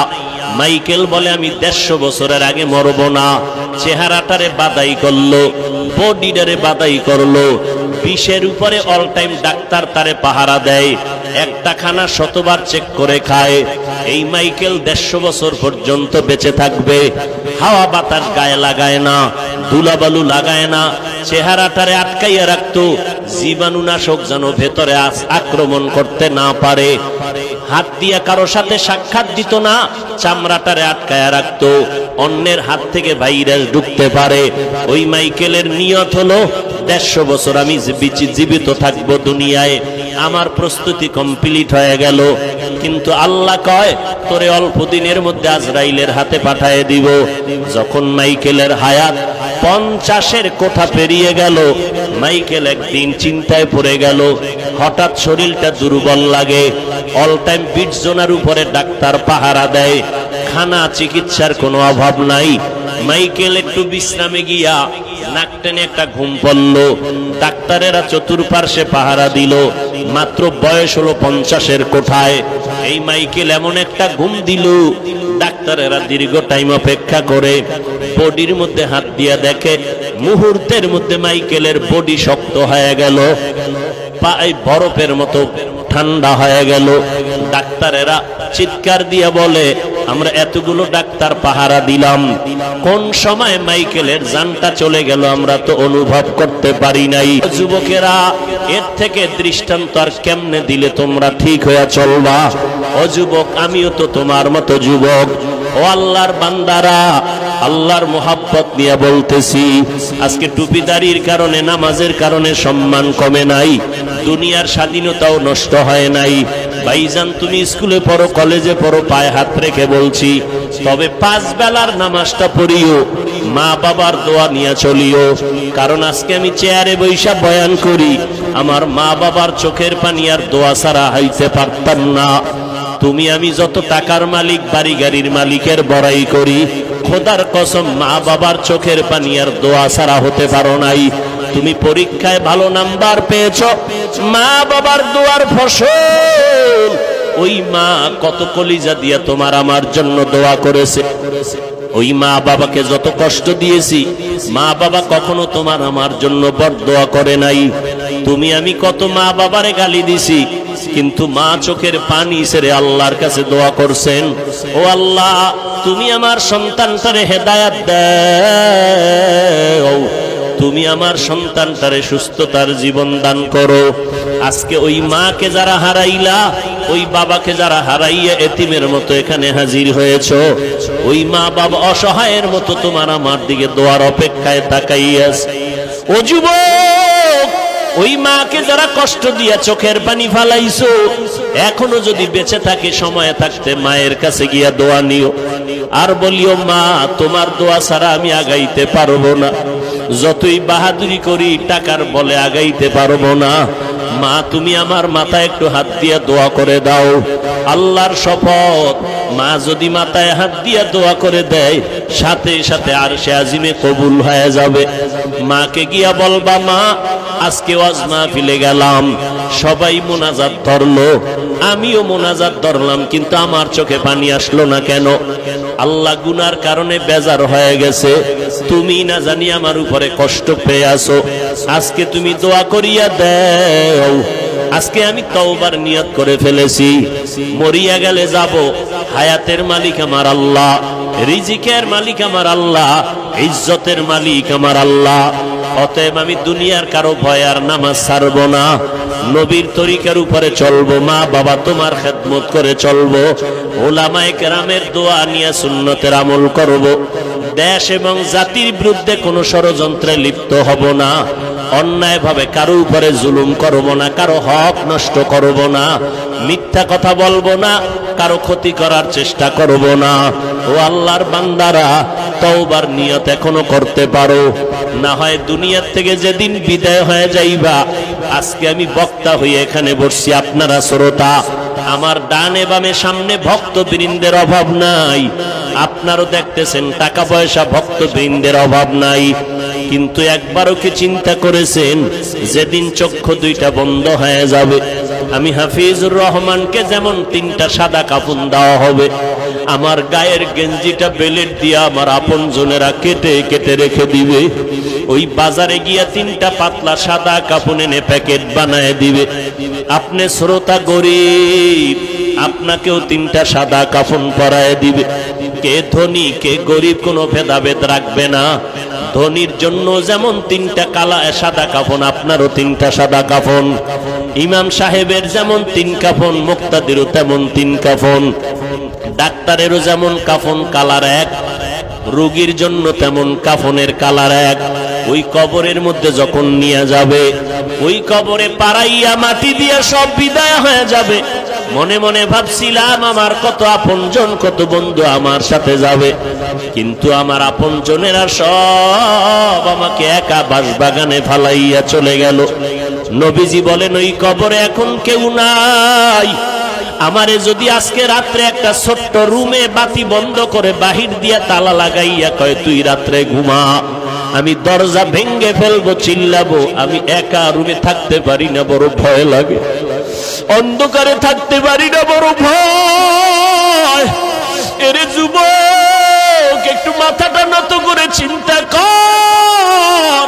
Speaker 1: মাইকেল বলে আমি ১৫০ বছরের আগে মরব না। চেহারাটারে বাদাই করলো, বডিটারে বাদাই করলো। ২০-এর উপরে অল টাইম ডাক্তার তারে পাহারা দেয়, একটা খানা শতবার চেক করে খায়। এই মাইকেল ১৫০ বছর পর্যন্ত বেঁচে থাকবে। হাওয়া বাতাস গায়ে লাগায় না, ধুলাবালু লাগায় না, চেহারাটারে আটকাইয়া রাখতো, জীবাণুনাশক যেন ভেতরে আক্রমণ করতে না পারে। হাত দিয়া কারো সাথে সাক্ষাৎ দিত না, চামড়াটারে আটকায়া রাখতো, অন্যের হাত থেকে ভাইরাস ঢুকতে পারে। ওই মাইকেলের নিয়ত হলো ১৫০ বছর আমি জীবিত থাকবো দুনিয়ায়। আমার প্রস্তুতি কমপ্লিট হয়ে গেল, কিন্তু আল্লাহ কয় তোরে অল্প দিনের মধ্যে আজরাইলের হাতে পাঠিয়ে দিব। যখন মাইকেলের হায়াত ৫০-এর কোঠা পেরিয়ে গেল, মাইকেল একদিন চিন্তায় পড়ে গেল। হঠাৎ শরীরটা দুর্বল লাগে, অল টাইম বিটজোনার উপরে ডাক্তার পাহারা দেয়, খানা চিকিৎসার কোনো অভাব নাই। মাইকেল একটু বিশ্রামে গিয়া নাক টেনে একটা ঘুম পড়ল। ডাক্তারেরা চতুর্পার্শ্বে পাহারা দিল, মাত্র বয়স হলো ৫০-এর কোঠায়। এই মাইকেল এমন একটা ঘুম দিল, ডাক্তারেরা দীর্ঘ টাইম অপেক্ষা করে বডির মধ্যে হাত দিয়া দেখে মুহূর্তের মধ্যে মাইকেলের বডি শক্ত হয়ে গেল, পায়ে বরফের মতো ঠান্ডা হয়ে গেল। ডাক্তারেরা চিৎকার দিয়া বলে আমরা এতগুলো ডাক্তার পাহারা দিলাম, কোন সময় মাইকেলের জানটা চলে গেল আমরা তো অনুভব করতে পারি নাই। যুবকেরা, এর থেকে দৃষ্টান্ত আর কেমনে দিলে তোমরা ঠিক হয়ে চলবা? ও যুবক, আমিও তো তোমার মতো যুবক। ও আল্লাহর বান্দারা, আল্লাহর মোহাব্বত নিয়ে বলতেছি, আজকে টুপিদারির কারণে, নামাজের কারণে সম্মান কমে নাই, দুনিয়ার স্বাধীনতাও নষ্ট হয় নাই। ভাইজান, তুমি স্কুলে পড়ো, কলেজে পড়ো, পায়ে হাত রেখে বলছি, তবে ৫ বেলার নামাজটা পড়িও, মা বাবার দোয়া নিয়ে চলিও। কারণ আজকে আমি চেয়ারে বৈশা বয়ান করি, আমার মা বাবার চোখের পানি আর দোয়া ছাড়া হইতে পারতাম না। তুমি আমি যত টাকার মালিক, বাড়ি গাড়ির মালিকের বড়াই করি, খোদার কসম মা বাবার চোখের পানি আর দোয়া ছাড়া হতে পারো নাই। তুমি পরীক্ষায় ভালো নাম্বার পেয়েছো, মা বাবার দোয়ার ফসল। ওই মা কত কলিজা দিয়া তোমার আমার জন্য দোয়া করেছে। ওই মা বাবাকে যত কষ্ট দিয়েছি, মা বাবা কখনো তোমার আমার জন্য বরদোয়া করে নাই। তুমি আমি কত মা বাবারে গালি দিছি, কিন্তু মা চোখের পানি ছেড়ে আল্লাহর কাছে দোয়া করছেন, ও আল্লাহ তুমি আমার সন্তানটারে হেদায়েত দাও, তুমি আমার সন্তানটারে সুস্থতার জীবন দান করো। আজকে ওই মাকে যারা হারাইলা, ওই বাবাকে যারা হারাইয়া এতিমের মতো এখানে হাজির হয়েছো, ওই মা বাবা অসহায়ের মতো তোমার আমার দিকে দোয়ার অপেক্ষায় তাকাইয়াছে। ও যুবক, ওই মাকে যারা কষ্ট দিয়া চোখের পানি ফালাইছো, এখনো যদি বেঁচে থাকে, সময় থাকতে মায়ের কাছে গিয়া দোয়া নিও, আর বলিও মা তোমার দোয়া ছাড়া আমি আগাইতে পারবো না, যতই বাহাদুরি করি টাকার বলে আগাইতে পারবো না, মা তুমি আমার মাথায় একটু হাত দিয়ে দোয়া করে দাও। আল্লাহর শপথ, মা যদি মাথায় হাত দিয়ে দোয়া করে দেয় সাথে সাথে আরশে আজিমে কবুল হয়ে যাবে। মাকে গিয়া বলবা, মা আজকে ওয়াজ মাহফিলে গেলাম, সবাই মোনাজাত ধরলো, আমিও মোনাজাত ধরলাম, কিন্তু আমার চোখে পানি আসলো না কেন? আল্লাহ গুনার কারণে বেজার হয়ে গেছে, তুমি না জানি আমার উপরে কষ্ট পেয়ে আসো, আজকে তুমি দোয়া করিয়া দাও। আজকে আমি তওবার নিয়ত করে ফেলেছি, মরিয়া গেলে যাব, হায়াতের মালিক আমার আল্লাহ, রিজিকের মালিক আমার আল্লাহ, ইজ্জতের মালিক আমার আল্লাহ। অতএব আমি দুনিয়ার কারো ভয় আর নামাজ ছাড়ব না, নবীর তরিকার উপরে চলবো, মা বাবা তোমার খেদমত করে চলবো, ওলামায়ে কেরামের দোয়া নিয়ে সুন্নতের আমল করব, দেশ এবং জাতির বিরুদ্ধে কোনো ষড়যন্ত্রে লিপ্ত হব না, অন্যায় ভাবে কারো উপরে জুলুম করব না, কারো হক নষ্ট করব না, মিথ্যা কথা বলবো না, কারো ক্ষতি করার চেষ্টা করব না। ও আল্লাহর বান্দারা, তওবার নিয়ত এখনো করতে পারো, না হয় দুনিয়ার থেকে যেদিন বিদায় হয়ে যাইবা। আজকে আমি বক্তা হয়ে এখানে বসছি, আপনারা শ্রোতা, আমার ডানে বামে সামনে ভক্তবৃন্দের অভাব নাই, আপনারও দেখতেছেন টাকা পয়সা ভক্তবৃন্দের অভাব নাই, কিন্তু একবারও কি চিন্তা করেছেন যেদিন চক্ষু দুইটা বন্ধ হয়ে যাবে, আমি হাফিজুর রহমানকে যেমন 3টা সাদা কাফন দেওয়া হবে, আমার গায়ের গেঞ্জিটা বেলেট দিয়া আমার আপন জনেরা কেটে কেটে রেখে দিবে, ওই বাজারে গিয়া 3টা পাতলা সাদা কাফন এনে প্যাকেট বানায় দিবে। আপনি শ্রোতা গরিব, আপনাকেও 3টা সাদা কাফন পরায় দিবে। কে ধনী কে গরিব কোনো ভেদাভেদ রাখবে না, ধনীর জন্য যেমন 3টা কালা সাদা কাফন, আপনারও 3টা সাদা কাফন, ইমাম সাহেবের যেমন 3 কাফন, মুক্তাদিরও তেমন 3 কাফন, ডাক্তারেরও যেমন কাফন কালার এক, রোগীর জন্য তেমন কাফনের কালার এক। ওই কবরের মধ্যে যখন নিয়ে যাবে, ওই কবরে পাড়াইয়া মাটি দিয়ে সব বিদায় হয়ে যাবে। মনে মনে ভাবছিলাম আমার কত আপনজন কত বন্ধু আমার সাথে যাবে, কিন্তু আমার আপনজনেরা সব আমাকে একা বাঁশবাগানে ফালাইয়া চলে গেল। নবীজি বলেন, ওই কবরে এখন কেউ নাই। আমারে যদি আজকে রাত্রে একটা ছোট্ট রুমে বাতি বন্ধ করে বাহির দিয়া তালা লাগাইয়া কয় তুই রাত্রে ঘুমা, আমি দরজা ভেঙ্গে ফেলবো, চিল্লাবো। আমি একা রুমে থাকতে পারি না, বড় ভয় লাগে, অন্ধকারে থাকতে পারি না, বড় ভয়। এরে যুবক, একটু মাথাটা নত করে চিন্তা কর,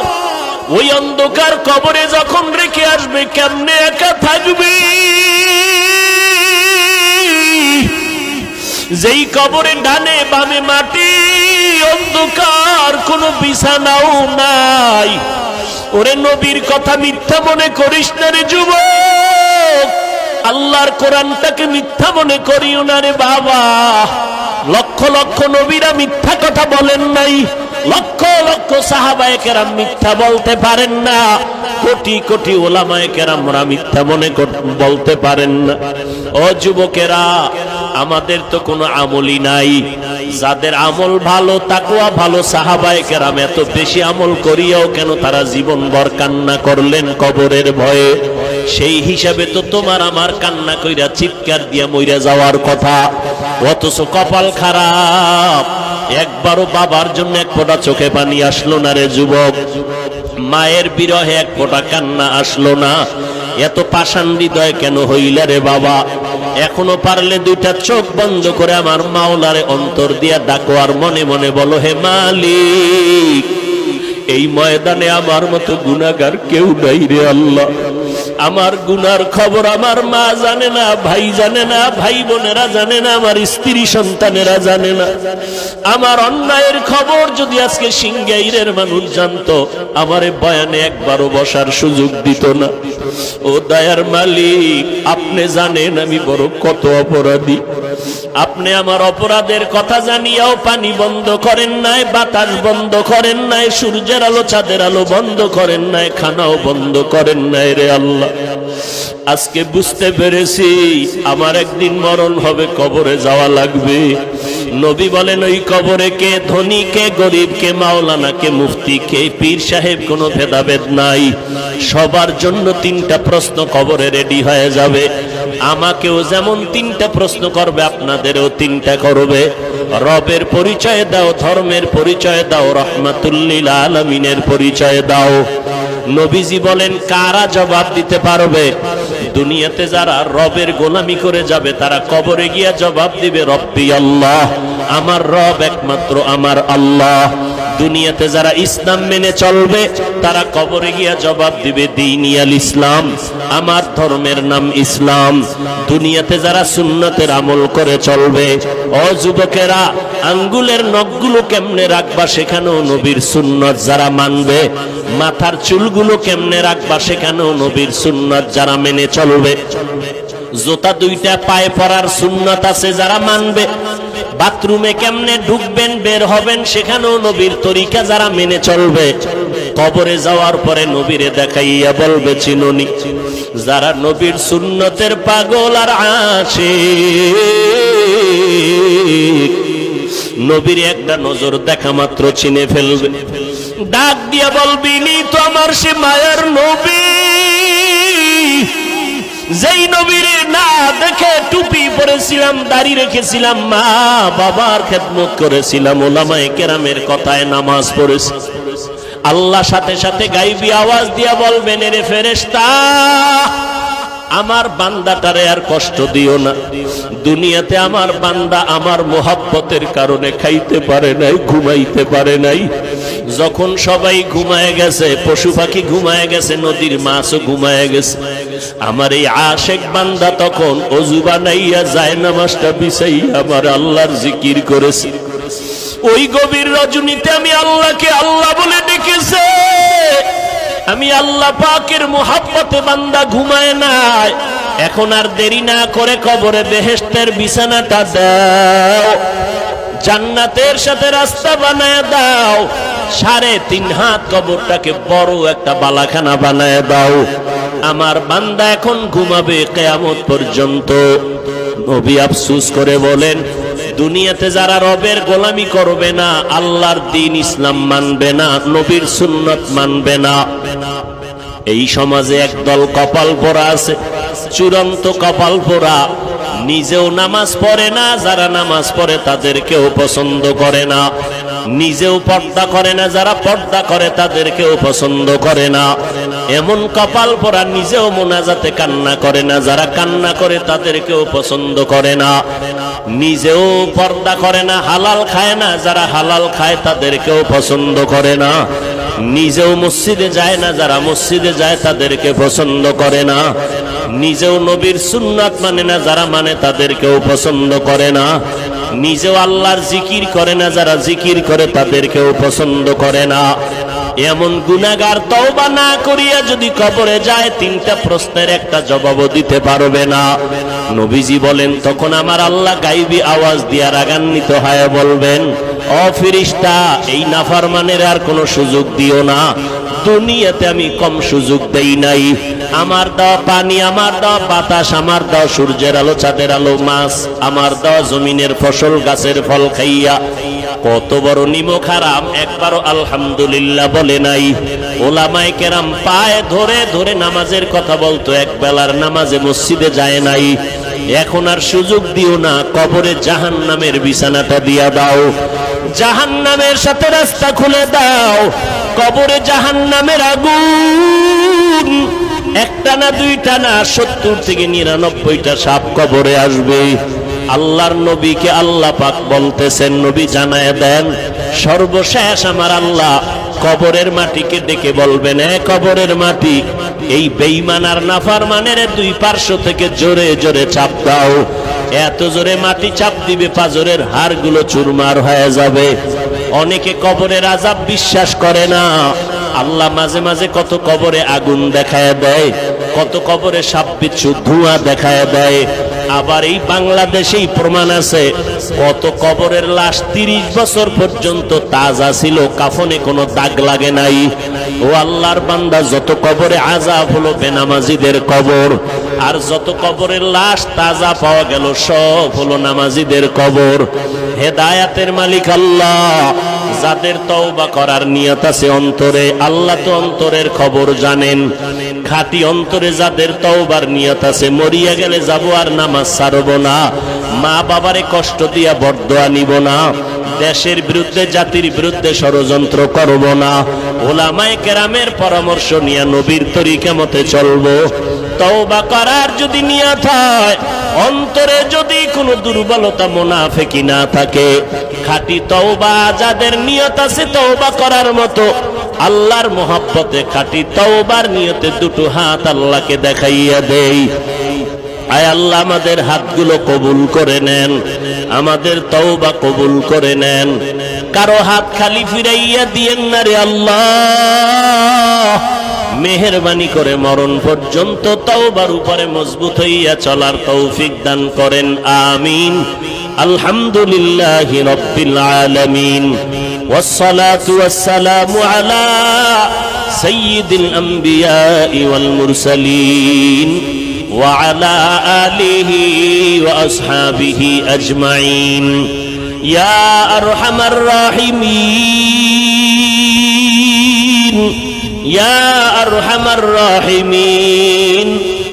Speaker 1: ওই অন্ধকার কবরে যখন রেখে আসবে কেমনে একা থাকবি? যেই কবরে ডানে বামে মাটি, অন্ধকার, কোনো বিছানাও নাই। ওরে নবীর কথা মিথ্যা মনে করিস না রে যুবক, আল্লাহর কোরআনটাকে মিথ্যা মনে করিও না রে বাবা। লক্ষ লক্ষ নবীরা মিথ্যা কথা বলেন নাই, লক্ষ লক্ষ সাহাবায়ে কেরাম মিথ্যা বলতে পারেন না, কোটি কোটি ওলামায়ে কেরামরা মিথ্যা মনে বলতে পারেন না। ও যুবকেরা, আমাদের তো কোনো আমলই নাই, যাদের আমল ভালো, তাকওয়া ভালো, সাহাবায়ে কেরাম এত বেশি আমল করিয়াও কেন তারা জীবনভর কান্না করলেন কবরের ভয়ে? সেই হিসাবে তো তোমার আমার কান্না কইরা চিৎকার দিয়া মইরা যাওয়ার কথা, অথচ কপাল খারাপ, একবারও বাবার জন্য এক ফোঁটা চোখে পানি আসলো না রে যুবক, মায়ের বিরহে এক ফোঁটা কান্না আসলো না। এত পাষাণ হৃদয় কেন হইলা রে বাবা? এখনো পারলে 2টা চোখ বন্ধ করে আমার মাওলারে অন্তর দিয়া ডাকো আর মনে মনে বলো, হে মালিক, এই ময়দানে আমার মতো গুনাহগার কেউ নাই রে আল্লাহ। আমার গুনার খবর আমার মা জানে না, ভাই জানে না, ভাই বোনেরা জানে না, আমার স্ত্রী সন্তানেরা জানে না। আমার অন্যায়ের খবর যদি আজকে সিংগাইরের মানুষ জানতো, আমারে বয়ানে একবারও বসার সুযোগ দিত না। ও দয়ার মালিক, আপনি জানেন আমি বড় কত অপরাধী। আপনি আমার অপরাধের কথা জানিয়াও পানি বন্ধ করেন নাই, বাতাস বন্ধ করেন নাই, সূর্যের আলো চাঁদের আলো বন্ধ করেন নাই, খানাও বন্ধ করেন নাই রে আল্লাহ। আজকে বুঝতে পেরেছি আমার একদিন মরণ হবে, কবরে যাওয়া লাগবে। নবী বলেন ওই কবরে কে ধনী, কে গরিব, কে মাওলানা, কে মুফতি, কে পীর সাহেব, কোনো ভেদাভেদ নাই। সবার জন্য 3টা প্রশ্ন কবরে রেডি হয়ে যাবে। আমাকেও যেমন 3টা প্রশ্ন করবে, আপনাদেরও 3টা করবে। রবের পরিচয় দাও, ধর্মের পরিচয় দাও, রহমাতুল্লিল আলামিনের পরিচয় দাও। নবীজি বলেন কারা জবাব দিতে পারবে? দুনিয়াতে যারা রবের গোলামি করে যাবে তারা কবরে গিয়া জবাব দিবে রব্বি আল্লাহ, আমার রব একমাত্র আমার আল্লাহ। দুনিয়াতে যারা ইসলাম মেনে চলবে তারা কবরে গিয়া জবাব দিবে দীনিয়াল ইসলাম, আমার ধর্মের নাম ইসলাম। দুনিয়াতে যারা সুন্নতের আমল করে চলবে, ও যুবকেরা আঙ্গুলের নখগুলো কেমনে রাখবা সেখানেও নবীর সুন্নত যারা মানবে, মাথার চুলগুলো কেমনে রাখবা সেখানেও নবীর সুন্নত যারা মেনে চলবে, জুতা 2টা পায়ে পরার সুন্নত আছে যারা মানবে, বাথরুমে কেমনে ঢুকবেন বের হবেন সেখানেও নবীর তরিকা যারা মেনে চলবে, কবরে যাওয়ার পরে নবীরে দেখাইয়া বলবে চিনুনি। যারা নবীর সুন্নতের পাগল আর আশিক, নবীর একটা নজর দেখা মাত্র চিনে ফেলবে। ডাক দিয়া বলবি নি তো আমার সে মায়ার নবী, যেই নবীরে না দেখে টুপি পরেছিলাম, দাড়ি রেখেছিলাম, মা বাবার খেদমত করেছিলাম, ওলামায়ে কেরামের কথায় নামাজ পড়েছি। আল্লাহ সাথে সাথে গাইবি আওয়াজ দিয়া বলবেন এরে ফেরেশতা, আমার বান্দাটারে আর কষ্ট দিও না। দুনিয়াতে আমার বান্দা আমার মোহাব্বতের কারণে খাইতে পারে নাই, ঘুমাইতে পারে নাই। যখন সবাই ঘুমায় গেছে, পশু পাখি ঘুমায় গেছে, নদীর মাছও ঘুমায় গেছে, আমার এই আশেক বান্দা তখন ওযু বানাইয়া জায়নামাজটা বিছাইয়া আমার আল্লাহর জিকির করেছে। ওই গভীর রজনীতে আমি আল্লাহকে আল্লাহ বলে ডেকেছে। আমি আল্লাহ পাকের মোহাব্বতে বান্দা ঘুমায় নাই। এখন আর দেরি না করে কবরে বেহেশতের বিছানাটা দাও, জান্নাতের সাথে রাস্তা বানায় দাও, 3.5 হাত কবরটাকে বড় একটা বালাখানা বানায় দাও। আমার বান্দা এখন ঘুমাবে কিয়ামত পর্যন্ত। নবী আফসোস করে বলেন দুনিয়াতে যারা রবের গোলামি করবে না, আল্লাহর দ্বীন ইসলাম মানবে না, নবীর সুন্নত মানবে না, এই সমাজে একদল কপাল পোড়া আছে, চূড়ান্ত কপাল পোড়া। নিজেও নামাজ পড়ে না, যারা নামাজ পড়ে তাদেরকেও পছন্দ করে না, নিজেও পর্দা করে না, যারা পর্দা করে তাদেরকেও পছন্দ করে না। এমন কপাল পোড়া নিজেও মোনাজাতে কান্না করে না, যারা কান্না করে তাদেরকেও পছন্দ করে না, নিজেও পর্দা করে না, হালাল খায় না, যারা হালাল খায় তাদেরকেও পছন্দ করে না, নিজেও মসজিদে যায় না, যারা মসজিদে যায় তাদেরকে পছন্দ করে না, নিজেও নবীর সুন্নাত মানে না, যারা মানে তাদেরকেও পছন্দ করে না, নিজেও আল্লাহর জিকির করে না, যারা জিকির করে তাদেরকেও পছন্দ করে না। এমন গুনাহগার তওবা না করিয়া যদি কবরে যায় 3টা প্রশ্নের একটা জবাবও দিতে পারবে না। নবীজি বলেন তখন আমার আল্লাহ গায়বী আওয়াজ দিয়া রাগান্বিত হয়ে বলবেন, ও ফেরেশতা, এই নাফরমানের আর কোনো সুযোগ দিও না। দুনিয়াতে আমি কম সুযোগ দেই নাই। আমার দেওয়া পানি, আমার দেওয়া বাতাস, আমার দেওয়া সূর্যের আলো, চাঁদের আলো, মাছ, আমার দেওয়া জমিনের ফসল, গাছের ফল খাইয়া কত বড় নিমক হারাম, একবারও আলহামদুলিল্লাহ বলে নাই। ওলামায়ে কেরাম পায়ে ধরে ধরে নামাজের কথা বলতো, এক বেলার নামাজে মসজিদে যায় নাই। এখন আর সুযোগ দিও না, কবরে জাহান্নামের বিছানাটা দিয়া দাও, জাহান্নামের সাথে রাস্তা খুলে দাও। কবরে জাহান্নামের আগুন একটা না, 2টা না, 70 থেকে 99টা সাপ কবরে আসবে। আল্লাহর নবীকে আল্লাহ পাক বলতেছেন, নবী জানায় দেন, সর্বশেষ আমার আল্লাহ কবরের মাটিকে ডেকে বলবেন, কবরের মাটি, এই বেঈমান আর নাফরমানের 2 পার্শ্ব থেকে জোরে জোরে চাপ দাও। এত জোরে মাটি চাপ দিবে পাজরের হাড়গুলো চুরমার হয়ে যাবে। অনেকে কবরের আযাব বিশ্বাস করে না। আল্লাহ মাঝে মাঝে কত কবরে আগুন দেখায় দেয়, কত কবরে সাপ বিচ্ছু ধোঁয়া দেখায় দেয়। আবার এই বাংলাদেশেই প্রমাণ আছে, কত কবরের লাশ 30 বছর পর্যন্ত তাজা ছিল, কাফনে কোনো দাগ লাগে নাই। ও আল্লাহর বান্দা, যত কবরে আযাব হলো বেনামাজিদের কবর, আর যত কবরের লাশ তাজা পাওয়া গেল সব হলো নামাজিদের কবর। হেদায়াতের মালিক আল্লাহ, যাদের তওবা করার নিয়ত আছে অন্তরে, আল্লাহ তো অন্তরের খবর জানেন। খাঁটি অন্তরে যাদের তওবার নিয়ত আছে, মরিয়া গেলে যাব আর নামাজ ছাড়ব না, মা বাবারে কষ্ট দিয়া বরদোয়া নিব না, দেশের বিরুদ্ধে জাতির বিরুদ্ধে ষড়যন্ত্র করব না, ওলামায়ে কেরামের পরামর্শ নিয়ে নবীর তরিকা মতে চলবো। তওবা করার যদি নিয়ত হয়, অন্তরে যদি কোনো দুর্বলতা মুনাফিকি না থাকে, খাঁটি তওবা যাদের নিয়ত আছে তওবা করার মতো, আল্লাহর মহব্বতে খাঁটি তওবার নিয়তে দুটো হাত আল্লাহকে দেখাইয়া দেই। আয় আল্লাহ, আমাদের হাতগুলো কবুল করে নেন, আমাদের তওবা কবুল করে নেন। কারো হাত খালি ফিরাইয়া দিয়েন না রে আল্লাহ। মেহেরবানি করে মরণ পর্যন্ত তওবার উপরে মজবুত হইয়া চলার তৌফিক দান করেন, আমিন। আলহামদুলিল্লাহি রাব্বিল আলামিন, ওয়াসসালাতু ওয়াসসালামু আলা সাইয়্যিদিল আমবিয়াই ওয়াল মুরসালিন ওয়া আলা আলিহি ওয়া আসহাবিহি আজমাইন। ইয়া আরহামার রাহিমিন, ইয়া আরহামার রাহিমিন।